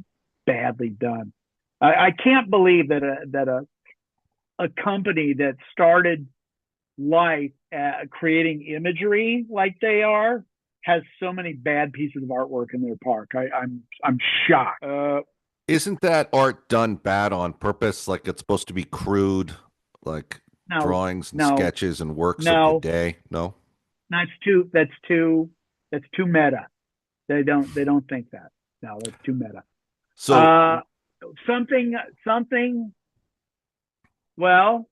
badly done. I can't believe that a company that started life creating imagery like they are has so many bad pieces of artwork in their park. I'm shocked. Isn't that art done bad on purpose? Like, it's supposed to be crude, like drawings and sketches and works of the day? No? That's too meta. They don't think that. No, that's too meta. So something. Well,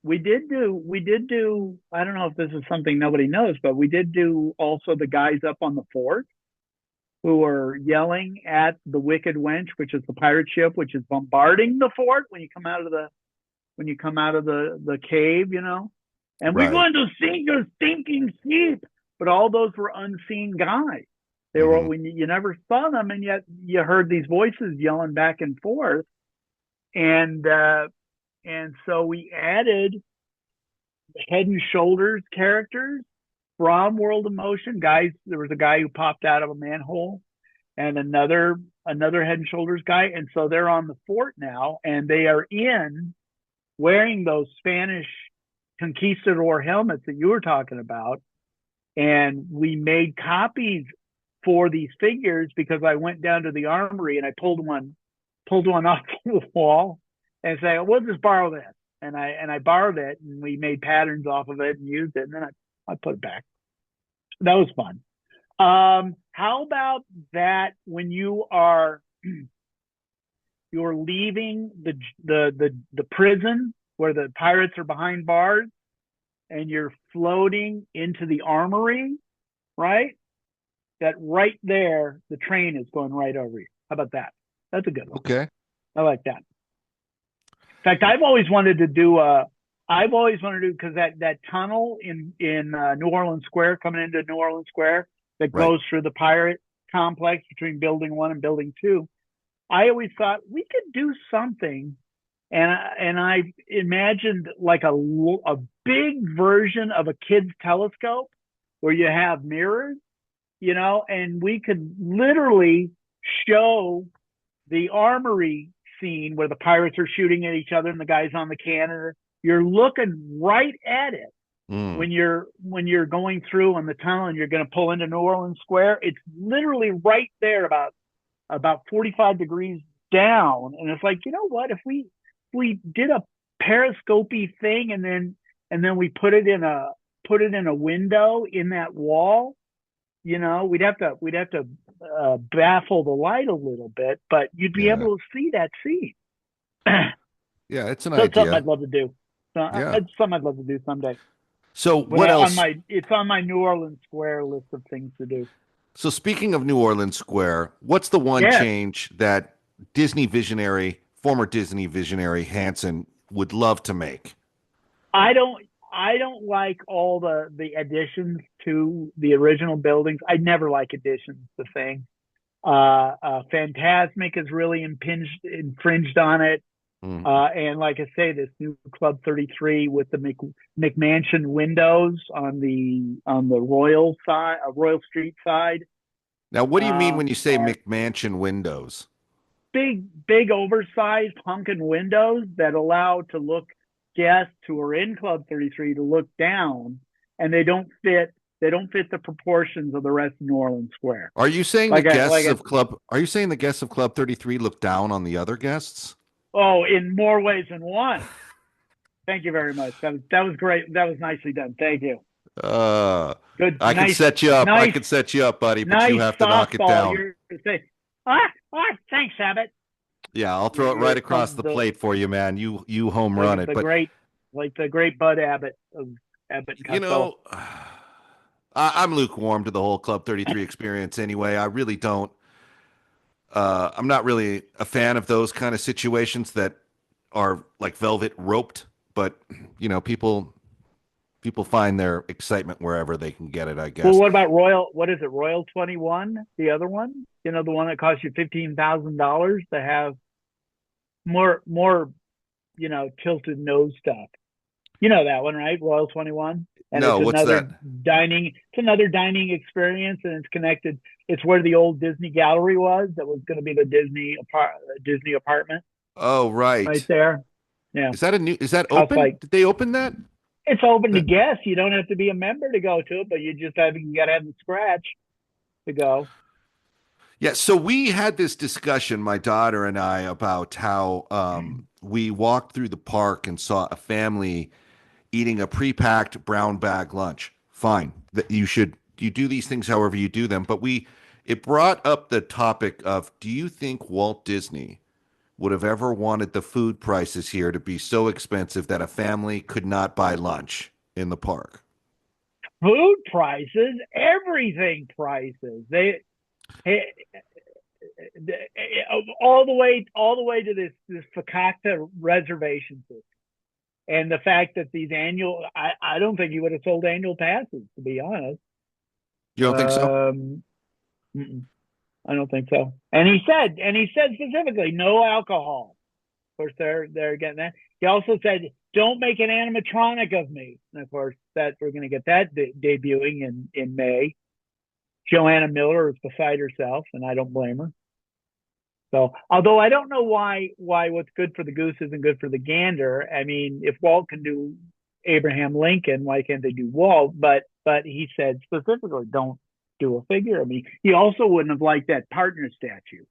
we did do. I don't know if this is something nobody knows, but we did do also the guys up on the fort who were yelling at the Wicked Wench, which is the pirate ship, which is bombarding the fort when you come out of the cave, you know. And we're going to sink your stinking ship. But all those were unseen guys. They were, when you never saw them, and yet you heard these voices yelling back and forth. And so we added Head and Shoulders characters from World of Motion. Guys, there was a guy who popped out of a manhole, and another Head and Shoulders guy. And so they're on the fort now, and they are wearing those Spanish conquistador helmets that you were talking about. And we made copies for these figures because I went down to the armory and I pulled one off the wall and say, we'll just borrow this. And I borrowed it, and we made patterns off of it and used it, and then I put it back. That was fun. How about that when you're leaving the prison where the pirates are behind bars, and you're floating into the armory, right? That right there, the train is going right over you. How about that? That's a good one. Okay. I like that. In fact, I've always wanted to do, because that tunnel in New Orleans Square, coming into New Orleans Square, that goes through the pirate complex between Building 1 and Building 2. I always thought we could do something, and I imagined like a big version of a kid's telescope where you have mirrors, you know, and we could literally show the armory scene where the pirates are shooting at each other and the guy's on the cannon. You're looking right at it when you're going through on the tunnel and you're going to pull into New Orleans Square. It's literally right there, about 45 degrees down. And it's like, you know what, if we did a periscopy thing and then we put it in a window in that wall, you know, we'd have to baffle the light a little bit, but you'd be able to see that scene. Yeah, it's an idea. That's something I'd love to do. It's something I'd love to do someday. So what else? It's on my New Orleans Square list of things to do. So speaking of New Orleans Square, what's the one change that former Disney visionary Hanson would love to make? I don't like all the additions to the original buildings. I never like additions to things. Fantasmic has really infringed on it. And like I say, this new Club 33 with the McMansion windows on the Royal Street side. Now, what do you mean when you say McMansion windows? big oversized hunkin' windows that allow to look guests who are in Club 33 to look down, and they don't fit the proportions of the rest of New Orleans Square. Are you saying the guests of Club 33 look down on the other guests? Oh, in more ways than one. Thank you very much. That was great. That was nicely done. Thank you. Good. I can set you up. I can set you up, buddy, but you have to knock it down. Thanks, Abbott. Yeah, I'll throw it right across the plate for you, man. You home run it. The great Bud Abbott of Abbott and Costello. I'm lukewarm to the whole Club 33 experience anyway. I really don't. I'm not really a fan of those kind of situations that are like velvet roped, but people find their excitement wherever they can get it, I guess. Well, what about Royal 21, the other one? The one that costs you $15,000 to have more tilted nose stuff. You know that one, right? Royal 21? And no, it's what's that? It's another dining experience, and it's connected. It's where the old Disney gallery was. That was going to be the Disney apartment. Oh, right. Right there. Yeah. Is that open? Did they open that? It's open to guests. You don't have to be a member to go to it, but you got to have the scratch to go. Yeah. So we had this discussion, my daughter and I, about how we walked through the park and saw a family eating a pre-packed brown bag lunch. Fine. That you do these things however you do them. But it brought up the topic of, do you think Walt Disney would have ever wanted the food prices here to be so expensive that a family could not buy lunch in the park? Food prices, everything prices. All the way to this Fakakta reservation system. And the fact that these I don't think he would have sold annual passes, to be honest. You don't think so? I don't think so. And he said specifically, no alcohol. Of course, they're getting that. He also said, don't make an animatronic of me. And of course, that we're going to get that debuting in May. Joanna Miller is beside herself, and I don't blame her. So, although I don't know why what's good for the goose isn't good for the gander. I mean, if Walt can do Abraham Lincoln, why can't they do Walt? But he said specifically, don't do a figure of me. He also wouldn't have liked that partner statue,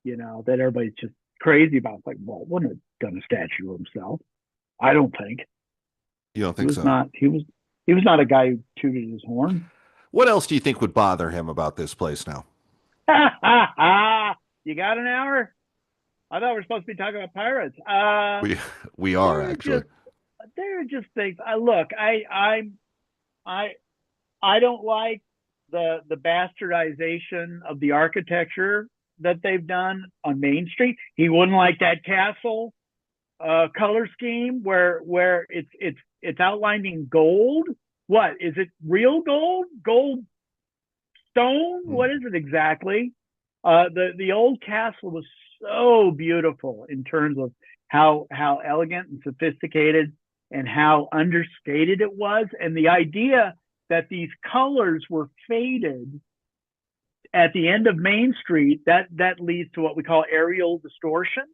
that everybody's just crazy about. Like, Walt wouldn't have done a statue of himself. I don't think. You don't think He was not a guy who tooted his horn. What else do you think would bother him about this place now? You got an hour? I thought we were supposed to be talking about pirates. We are actually. There are just things. Look, I don't like the bastardization of the architecture that they've done on Main Street. He wouldn't like that castle color scheme where it's outlined in gold. What is it? Real gold? Gold stone? What is it exactly? The old castle was so beautiful in terms of how elegant and sophisticated and how understated it was. And the idea that these colors were faded at the end of Main Street, that leads to what we call aerial distortion.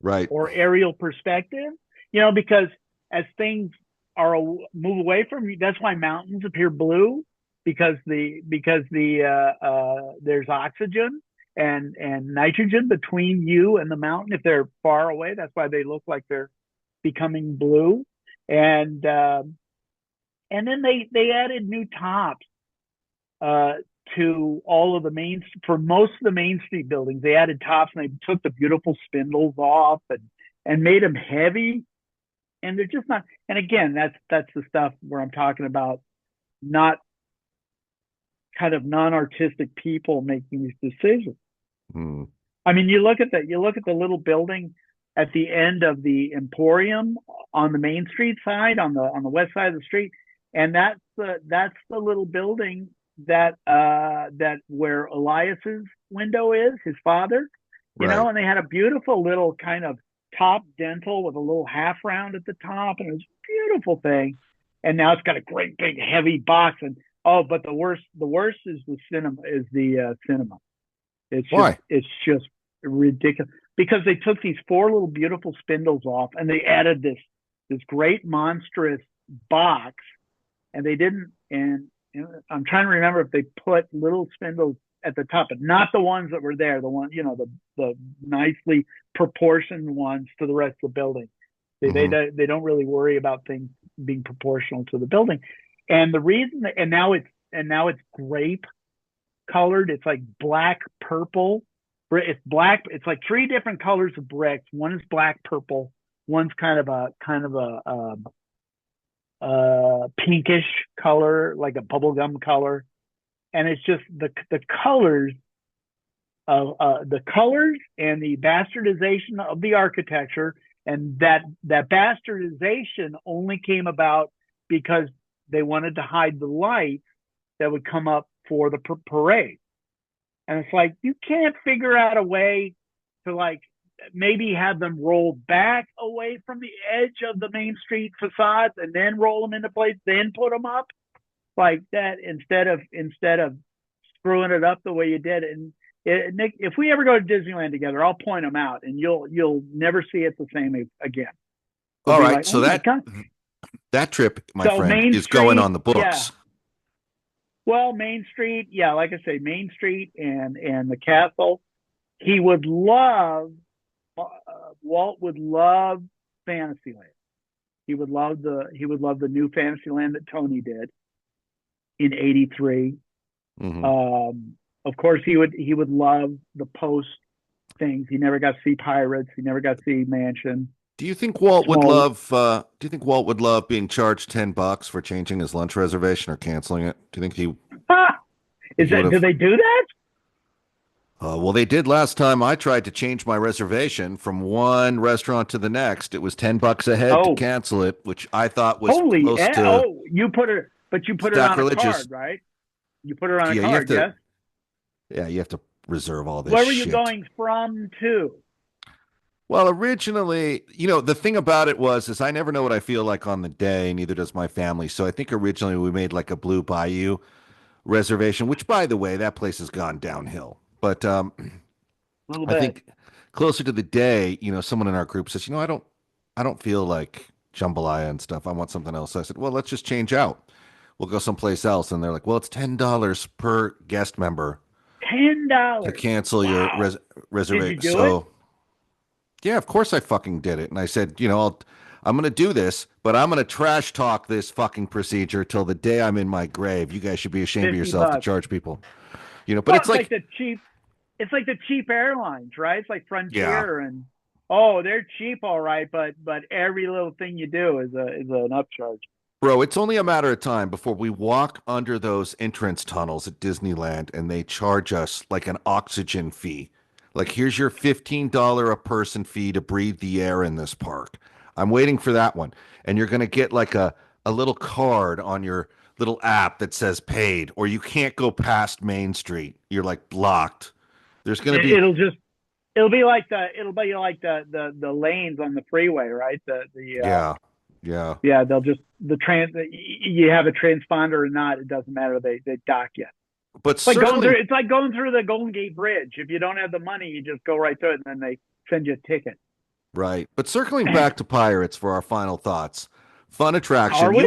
Right. Or aerial perspective, because as things move away from you, that's why mountains appear blue, because there's oxygen and nitrogen between you and the mountain. If they're far away, that's why they look like they're becoming blue. And then they added new tops to all of for most of the Main Street buildings. They added tops, and they took the beautiful spindles off and made them heavy. And they're just not. And again, that's the stuff where I'm talking about not kind of non-artistic people making these decisions. I mean, you look at the little building at the end of the Emporium on the Main Street side, on the west side of the street, and that's the little building that where Elias's window is, his father, you know, and they had a beautiful little kind of top dental with a little half round at the top, and it was a beautiful thing. And now it's got a great big heavy box, and but the worst is the cinema. It's ridiculous because they took these 4 little beautiful spindles off and they added this great monstrous box, and they didn't. And I'm trying to remember if they put little spindles at the top, but not the ones that were there. The one, the nicely proportioned ones to the rest of the building. They don't really worry about things being proportional to the building. And the reason, and now it's grape colored. It's like black purple. It's black. It's like 3 different colors of bricks. One is black purple. One's kind of a pinkish color, like a bubblegum color. And it's just the colors of the colors and the bastardization of the architecture. And that bastardization only came about because they wanted to hide the lights that would come up for the parade. And it's like, you can't figure out a way to like maybe have them roll back away from the edge of the Main Street facades and then roll them into place, then put them up like that instead of screwing it up the way you did. And Nick, if we ever go to Disneyland together, I'll point them out, and you'll never see it the same again. All right, like, so that trip, my friend, Main is Street, going on the books. Yeah. Well, Main Street, yeah, like I say, Main Street and the castle. He would love. Walt would love Fantasyland. He would love the new Fantasyland that Tony did in '83. Of course, he would love the post things. He never got to see Pirates. He never got to see Mansion. Do you think Walt would love? Do you think Walt would love being charged $10 for changing his lunch reservation or canceling it? Do you think he? Do they do that? Well, they did last time I tried to change my reservation from one restaurant to the next. It was $10 a head to cancel it, which I thought was close to. Oh, you put it on a card, right? You put it on a card, yes. Yeah, you have to reserve all this. Where were you going from to? Well, originally, the thing about it is I never know what I feel like on the day, neither does my family. So I think originally we made like a Blue Bayou reservation, which, by the way, that place has gone downhill. But I think closer to the day, someone in our group says, I don't feel like jambalaya and stuff. I want something else. I said, well, let's just change out. We'll go someplace else. And they're like, well, it's $10 per guest member. $10 to cancel your reservation. Did you do it? Yeah, of course I fucking did it. And I said, I'm going to do this, but I'm going to trash talk this fucking procedure till the day I'm in my grave. You guys should be ashamed of yourself to charge people. But it's like the cheap. It's like the cheap airlines, right? It's like Frontier, yeah. And they're cheap, all right, but every little thing you do is an upcharge. Bro, it's only a matter of time before we walk under those entrance tunnels at Disneyland and they charge us like an oxygen fee. Like, here's your $15 a person fee to breathe the air in this park. I'm waiting for that one. And you're going to get like a little card on your little app that says paid, or you can't go past Main Street. You're like blocked. There's going to be. It'll be like the lanes on the freeway, right? Yeah. They'll just you have a transponder or not, it doesn't matter. They dock you. But it's like going through the Golden Gate Bridge. If you don't have the money, you just go right through it, and then they send you a ticket. Right. But circling back to Pirates for our final thoughts. Fun attraction. Are we?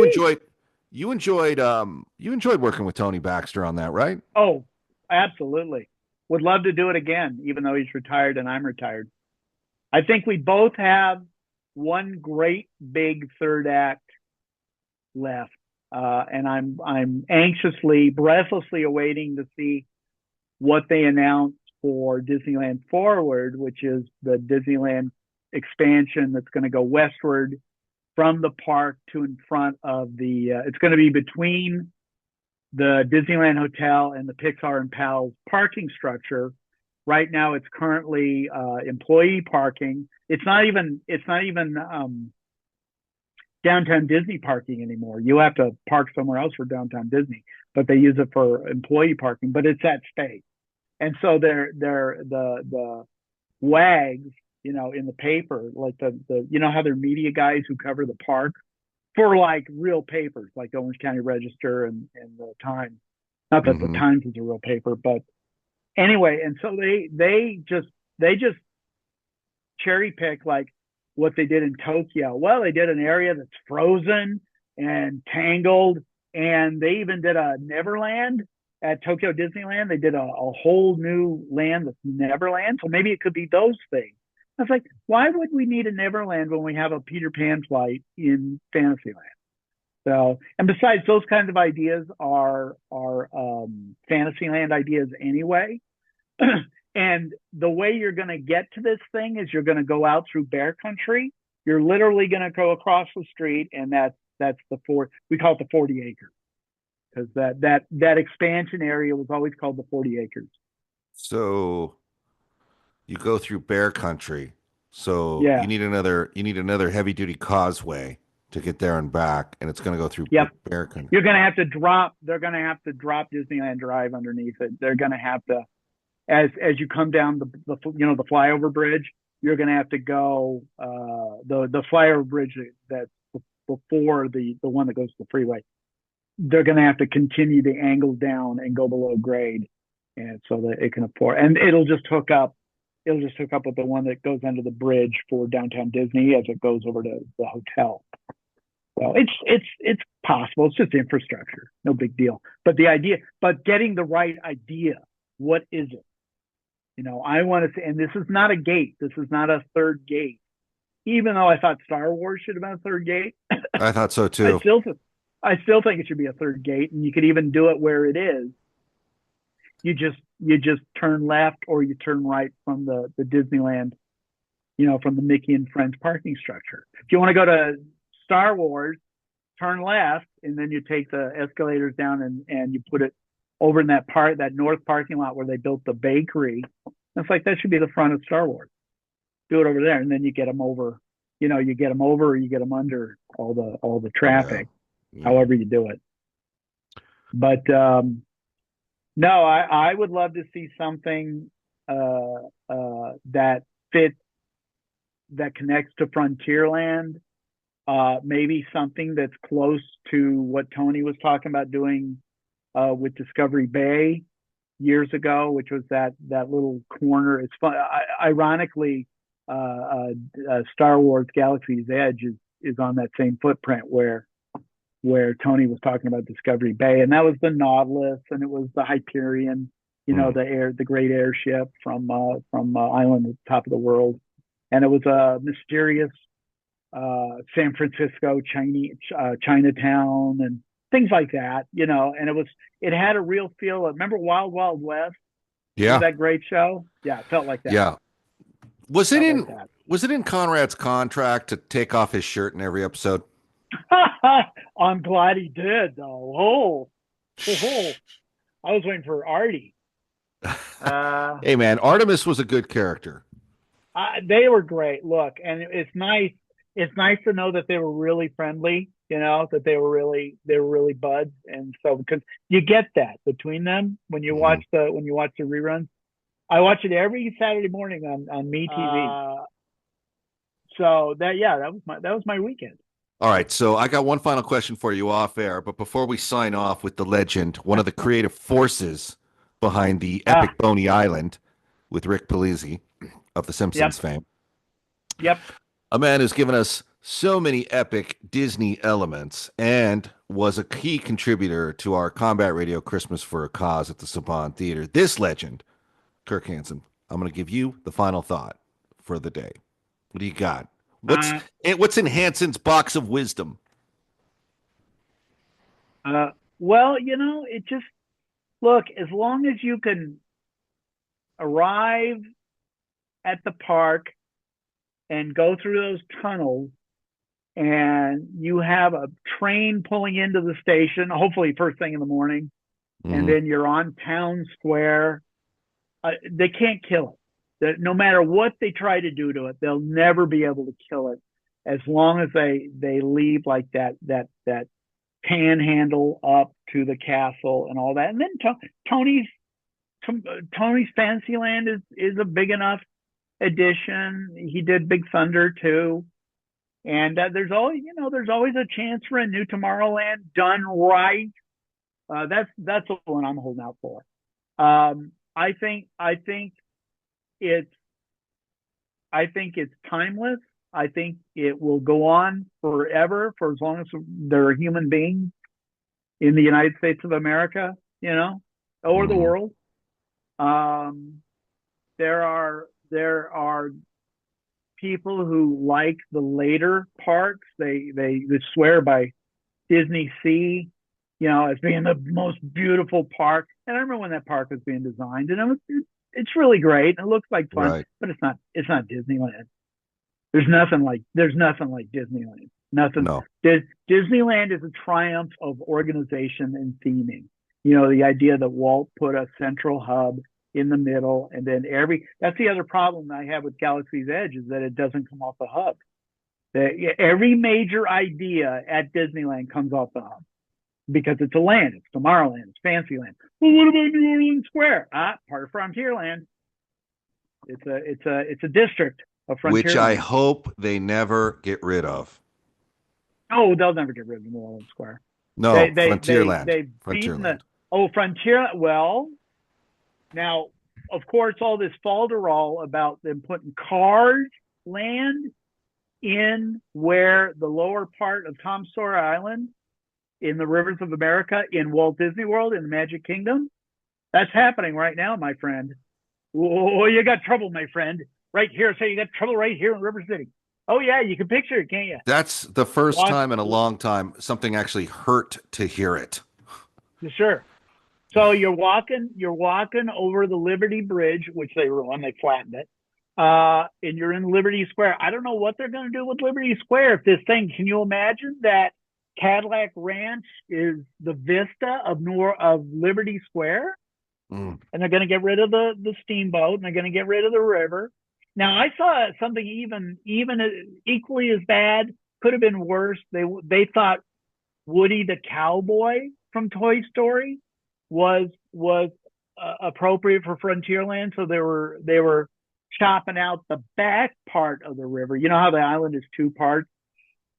You enjoyed working with Tony Baxter on that, right? Oh, absolutely. Would love to do it again, even though he's retired and I'm retired. I think we both have one great big third act left. And I'm anxiously, breathlessly awaiting to see what they announce for Disneyland Forward, which is the Disneyland expansion that's going to go westward from the park to in front of it's going to be between the Disneyland Hotel and the Pixar and Pals parking structure. Right now, it's currently employee parking. It's not even downtown Disney parking anymore. You have to park somewhere else for downtown Disney, but they use it for employee parking. But it's that space, and so the wags, in the paper, like the how they're media guys who cover the park for like real papers, like the Orange County Register and the Times. Not that the Times is a real paper, but anyway. And so they just they just cherry pick like what they did in Tokyo. Well, they did an area that's frozen and tangled, and they even did a Neverland at Tokyo Disneyland. They did a whole new land that's Neverland. So maybe it could be those things. I was like, why would we need a Neverland when we have a Peter Pan flight in Fantasyland? So, and besides, those kinds of ideas are Fantasyland ideas anyway. And the way you're going to get to this thing is you're going to go out through Bear Country. You're literally going to go across the street, and that's we call it the 40 acres, because that expansion area was always called the 40 acres. So you go through Bear Country. So yeah. you need another heavy duty causeway to get there and back, and it's going to go through Bear Country. You're going to have to drop. They're going to have to drop Disneyland Drive underneath it. They're going to have to, as you come down the flyover bridge, you're going to have to go the flyover bridge that's before the one that goes to the freeway. They're going to have to continue the angle down and go below grade, and so that it can afford. And it'll just hook up with the one that goes under the bridge for downtown Disney as it goes over to the hotel. So it's possible. It's just infrastructure, no big deal. But getting the right idea, what is it? I want to say, and this is not a gate. This is not a third gate. Even though I thought Star Wars should have been a third gate. I thought so too. I still think it should be a third gate, and you could even do it where it is. You just turn left or you turn right from the Disneyland, from the Mickey and Friends parking structure. If you want to go to Star Wars, turn left, and then you take the escalators down and you put it over in that north parking lot where they built the bakery. It's like, that should be the front of Star Wars. Do it over there, and then you get them over. You get them over or you get them under all the traffic, however you do it. But no, I would love to see something that fits, that connects to Frontierland. Maybe something that's close to what Tony was talking about doing with Discovery Bay years ago, which was that little corner. It's fun. Ironically, Star Wars Galaxy's Edge is on that same footprint where Tony was talking about Discovery Bay, and that was the Nautilus, and it was the Hyperion, the great airship from Island at the Top of the World, and it was a mysterious San Francisco Chinatown and things like that, and it had a real feel. Remember Wild Wild West? Yeah, was that great show? Yeah, it felt like that. Yeah. Was it in Conrad's contract to take off his shirt in every episode? I'm glad he did, though. I was waiting for Artie. Hey, man, Artemis was a good character. They were great. Look, and it's nice. It's nice to know that they were really friendly. That they were really buds, and so because you get that between them when you watch the reruns. I watch it every Saturday morning on MeTV. So that was my weekend. All right, so I got one final question for you off air, but before we sign off with the legend, one of the creative forces behind the epic Boney Island with Rick Polizzi of The Simpsons fame. Yep. A man who's given us so many epic Disney elements and was a key contributor to our Combat Radio Christmas for a Cause at the Saban Theater. This legend, Kirk Hanson, I'm going to give you the final thought for the day. What do you got? What's in Hanson's box of wisdom? Well, it just, look, as long as you can arrive at the park and go through those tunnels, and you have a train pulling into the station, hopefully first thing in the morning, and then you're on Town Square, they can't kill it. No matter what they try to do to it, they'll never be able to kill it as long as they leave like that panhandle up to the castle and all that. And then Tony's Fantasyland is a big enough addition. He did Big Thunder too. And there's always a chance for a new Tomorrowland done right. That's the one I'm holding out for. I think it's I think it's timeless. I think it will go on forever for as long as there are human beings in the United States of America, or the world. There are people who like the later parks. They swear by Disney Sea, as being the most beautiful park. And I remember when that park was being designed, and it's really great. And it looks like fun, Right. but it's not Disneyland. There's nothing like Disneyland. Nothing. No. Disneyland is a triumph of organization and theming. The idea that Walt put a central hub in the middle, and then that's the other problem I have with Galaxy's Edge, is that it doesn't come off the hub. Every major idea at Disneyland comes off the hub because it's a land. It's Tomorrowland. It's Fantasyland. Well, what about New Orleans Square? Part of Frontierland. It's a district of Frontierland, which I hope they never get rid of. Oh, they'll never get rid of New Orleans Square. No, Frontierland. They've Frontierland. Frontier. Well, now, of course, all this falderall about them putting Cars Land in where the lower part of Tom Sawyer Island in the Rivers of America in Walt Disney World in the Magic Kingdom. That's happening right now, my friend. Oh, you got trouble, my friend. Right here. So you got trouble right here in River City. Oh, yeah, you can picture it, can't you? That's the first time in a long time something actually hurt to hear it. Sure. So you're walking over the Liberty Bridge, which they ruined, they flattened it. And you're in Liberty Square. I don't know what they're going to do with Liberty Square. If this thing, can you imagine that Cadillac Ranch is the vista of Liberty Square? And they're going to get rid of the steamboat, and they're going to get rid of the river. Now, I saw something even equally as bad, could have been worse. They thought Woody the cowboy from Toy Story was appropriate for Frontierland, so they were chopping out the back part of the river. You know how the island is two parts,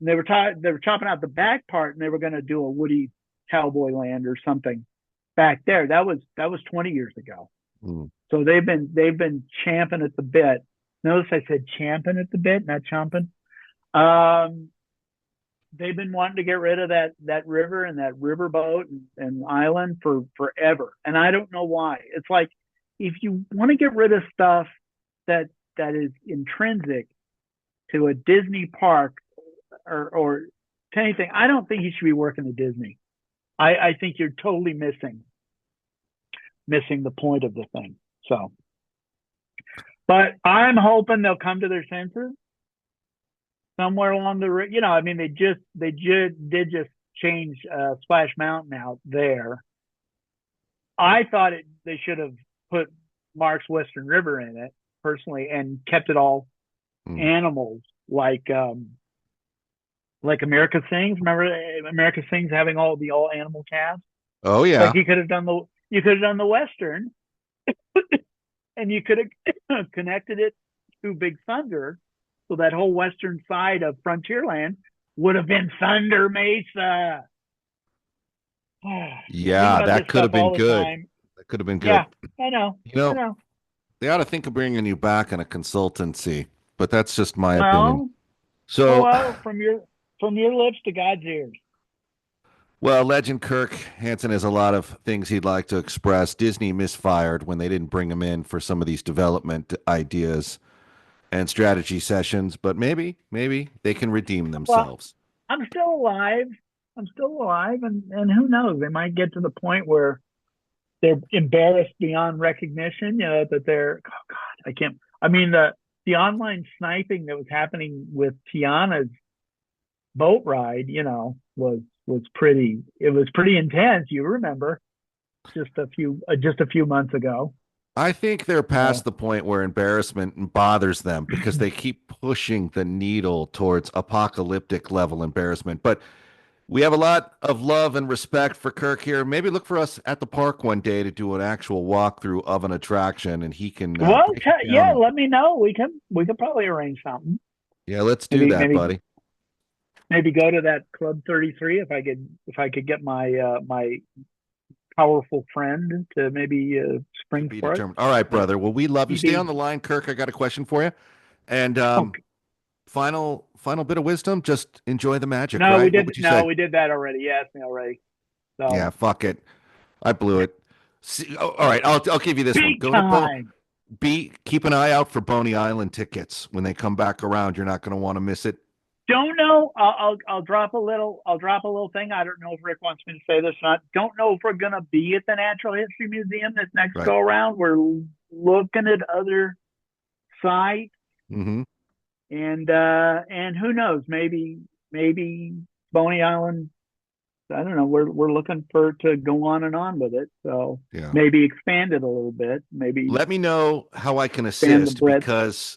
and they were chopping out the back part, and they were going to do a Woody Cowboy Land or something back there. That was 20 years ago. So they've been champing at the bit. Notice I said champing at the bit, not chomping. They've been wanting to get rid of that river and that riverboat and island for forever. And I don't know why. It's like, if you want to get rid of stuff that is intrinsic to a Disney park or to anything, I don't think you should be working at Disney. I think you're totally missing the point of the thing. So, but I'm hoping they'll come to their senses somewhere along the, they did just change Splash Mountain out there. I thought they should have put Mark's Western River in it personally and kept it all animals like America Sings. Remember America Sings having all animal cast? Oh yeah. Like you could have done the Western and you could have connected it to Big Thunder. So that whole western side of Frontierland would have been Thunder Mesa. Yeah, that could have been good. That could have been good. Yeah, I know. They ought to think of bringing you back in a consultancy, but that's just my opinion. So, from your lips to God's ears. Well, legend Kirk Hanson has a lot of things he'd like to express. Disney misfired when they didn't bring him in for some of these development ideas and strategy sessions, but maybe they can redeem themselves. Well, I'm still alive, and who knows? They might get to the point where they're embarrassed beyond recognition. That they're, oh God, I can't. I mean, the online sniping that was happening with Tiana's boat ride, was pretty intense. You remember, just a few months ago. I think they're past the point where embarrassment bothers them because they keep pushing the needle towards apocalyptic level embarrassment. But we have a lot of love and respect for Kirk here. Maybe look for us at the park one day to do an actual walkthrough of an attraction, and he can. Let me know. We could probably arrange something. Yeah, let's do that, buddy. Maybe go to that Club 33 if I could get my my powerful friend to maybe spring for it. All right, brother. Well, we love you. Stay on the line, Kirk. I got a question for you. And final bit of wisdom: just enjoy the magic. No, right? we did. What would you No, say? we did that already. You asked me already. So Yeah, fuck it. I blew it. See, all right, I'll give you this one. big Go time. keep an eye out for Boney Island tickets when they come back around. You're not going to want to miss it. Don't know. I'll drop a little. I'll drop a little thing. I don't know if Rick wants me to say this or not. Don't know if we're going to be at the Natural History Museum this next go around. We're looking at other sites, mm-hmm. and who knows? Maybe Boney Island. I don't know. We're looking to go on and on with it. So maybe expand it a little bit. Maybe let me know how I can assist, because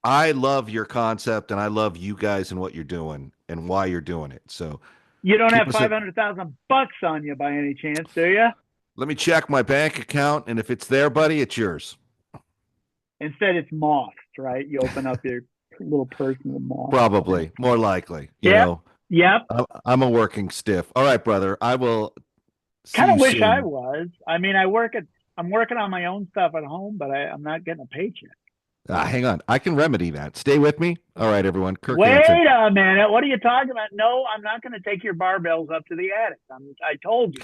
I love your concept and I love you guys and what you're doing and why you're doing it. So you don't have $500,000 on you by any chance, do you? Let me check my bank account, and if it's there, buddy, it's yours. Instead, it's moths, right? You open up your little personal moth. Probably, more likely. You know. Yep. I'm a working stiff. All right, brother. I will. Kind of wish soon. I was. I mean, I'm working on my own stuff at home, but I'm not getting a paycheck. Hang on. I can remedy that. Stay with me. All right, everyone. Kirk Wait Hanson. a minute. What are you talking about? No, I'm not going to take your barbells up to the attic. I told you.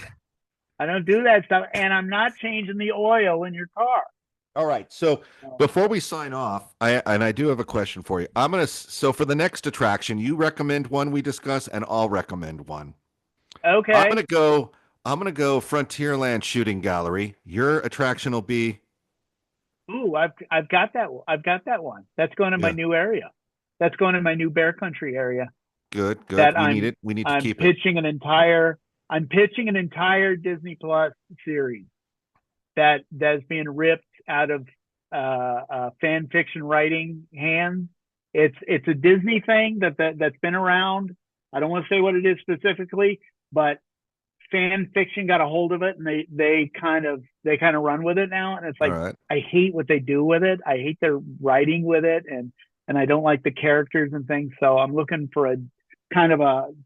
I don't do that stuff. And I'm not changing the oil in your car. All right. So before we sign off, I do have a question for you. So for the next attraction, you recommend one we discuss, and I'll recommend one. Okay. I'm gonna go Frontierland Shooting Gallery. Your attraction will be. Ooh, I've got that. I've got that one. That's going to my new area. That's going to my new Bear Country area. Good. Need it. We need to keep it. I'm pitching an entire Disney Plus series that's being ripped out of fan fiction writing hands. It's a Disney thing that's been around. I don't want to say what it is specifically, but fan fiction got a hold of it, and they kind of run with it now. And it's like, I hate what they do with it. I hate their writing with it, and I don't like the characters and things. So I'm looking for a kind of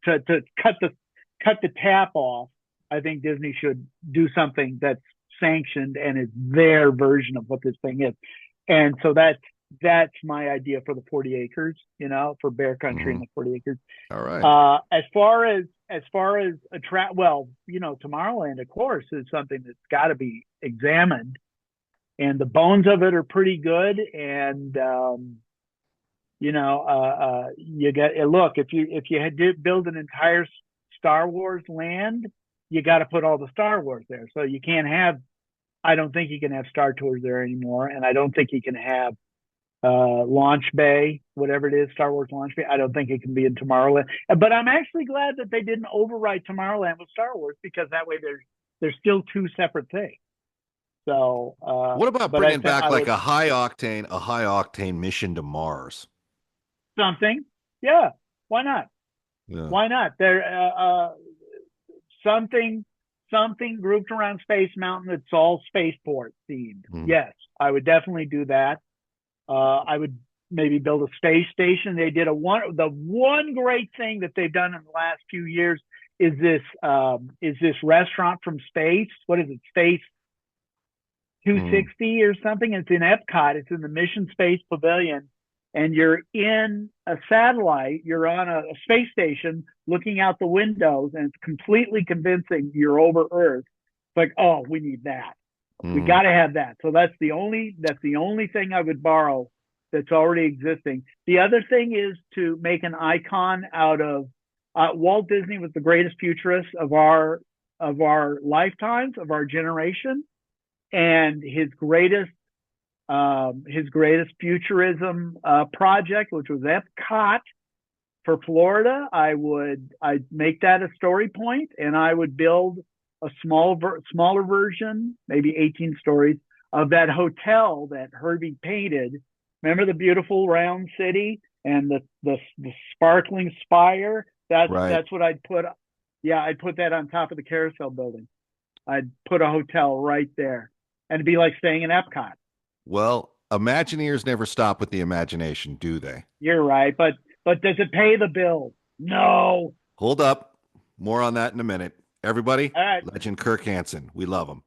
to cut the tap off. I think Disney should do something that's sanctioned and is their version of what this thing is. And so that's my idea for the 40 acres, for Bear Country and the 40 acres. All right. As far as Tomorrowland, of course, is something that's got to be examined, and the bones of it are pretty good. And you get look, if you had to build an entire Star Wars land, you got to put all the Star Wars there. So you can't have. I don't think you can have Star Tours there anymore, and I don't think you can have Launch Bay, whatever it is, Star Wars Launch Bay. I don't think it can be in Tomorrowland. But I'm actually glad that they didn't overwrite Tomorrowland with Star Wars, because that way there's still two separate things. So what about bringing back like a high octane mission to Mars? Something, yeah. Why not? Yeah. Why not? There something grouped around Space Mountain that's all spaceport themed. Yes, I would definitely do that. I would maybe build a space station. They did the one great thing that they've done in the last few years is this restaurant from space. What is it? Space 260 or something. It's in Epcot. It's in the Mission Space Pavilion, and you're in a satellite. You're on a space station looking out the windows, and it's completely convincing you're over Earth. It's like, oh, we need that. We got to have that. So that's the only thing I would borrow that's already existing. The other thing is to make an icon out of Walt Disney was the greatest futurist of our lifetimes, of our generation, and his greatest futurism project, which was Epcot for Florida. I'd make that a story point, and I would build a smaller version, maybe 18 stories, of that hotel that Herbie painted. Remember the beautiful round city and the sparkling spire? That's what I'd put. Yeah, I'd put that on top of the carousel building. I'd put a hotel right there, and it'd be like staying in Epcot. Well, Imagineers never stop with the imagination, do they? You're right, but does it pay the bill? No. Hold up. More on that in a minute. Everybody, all right. Legend Kirk Hanson. We love him.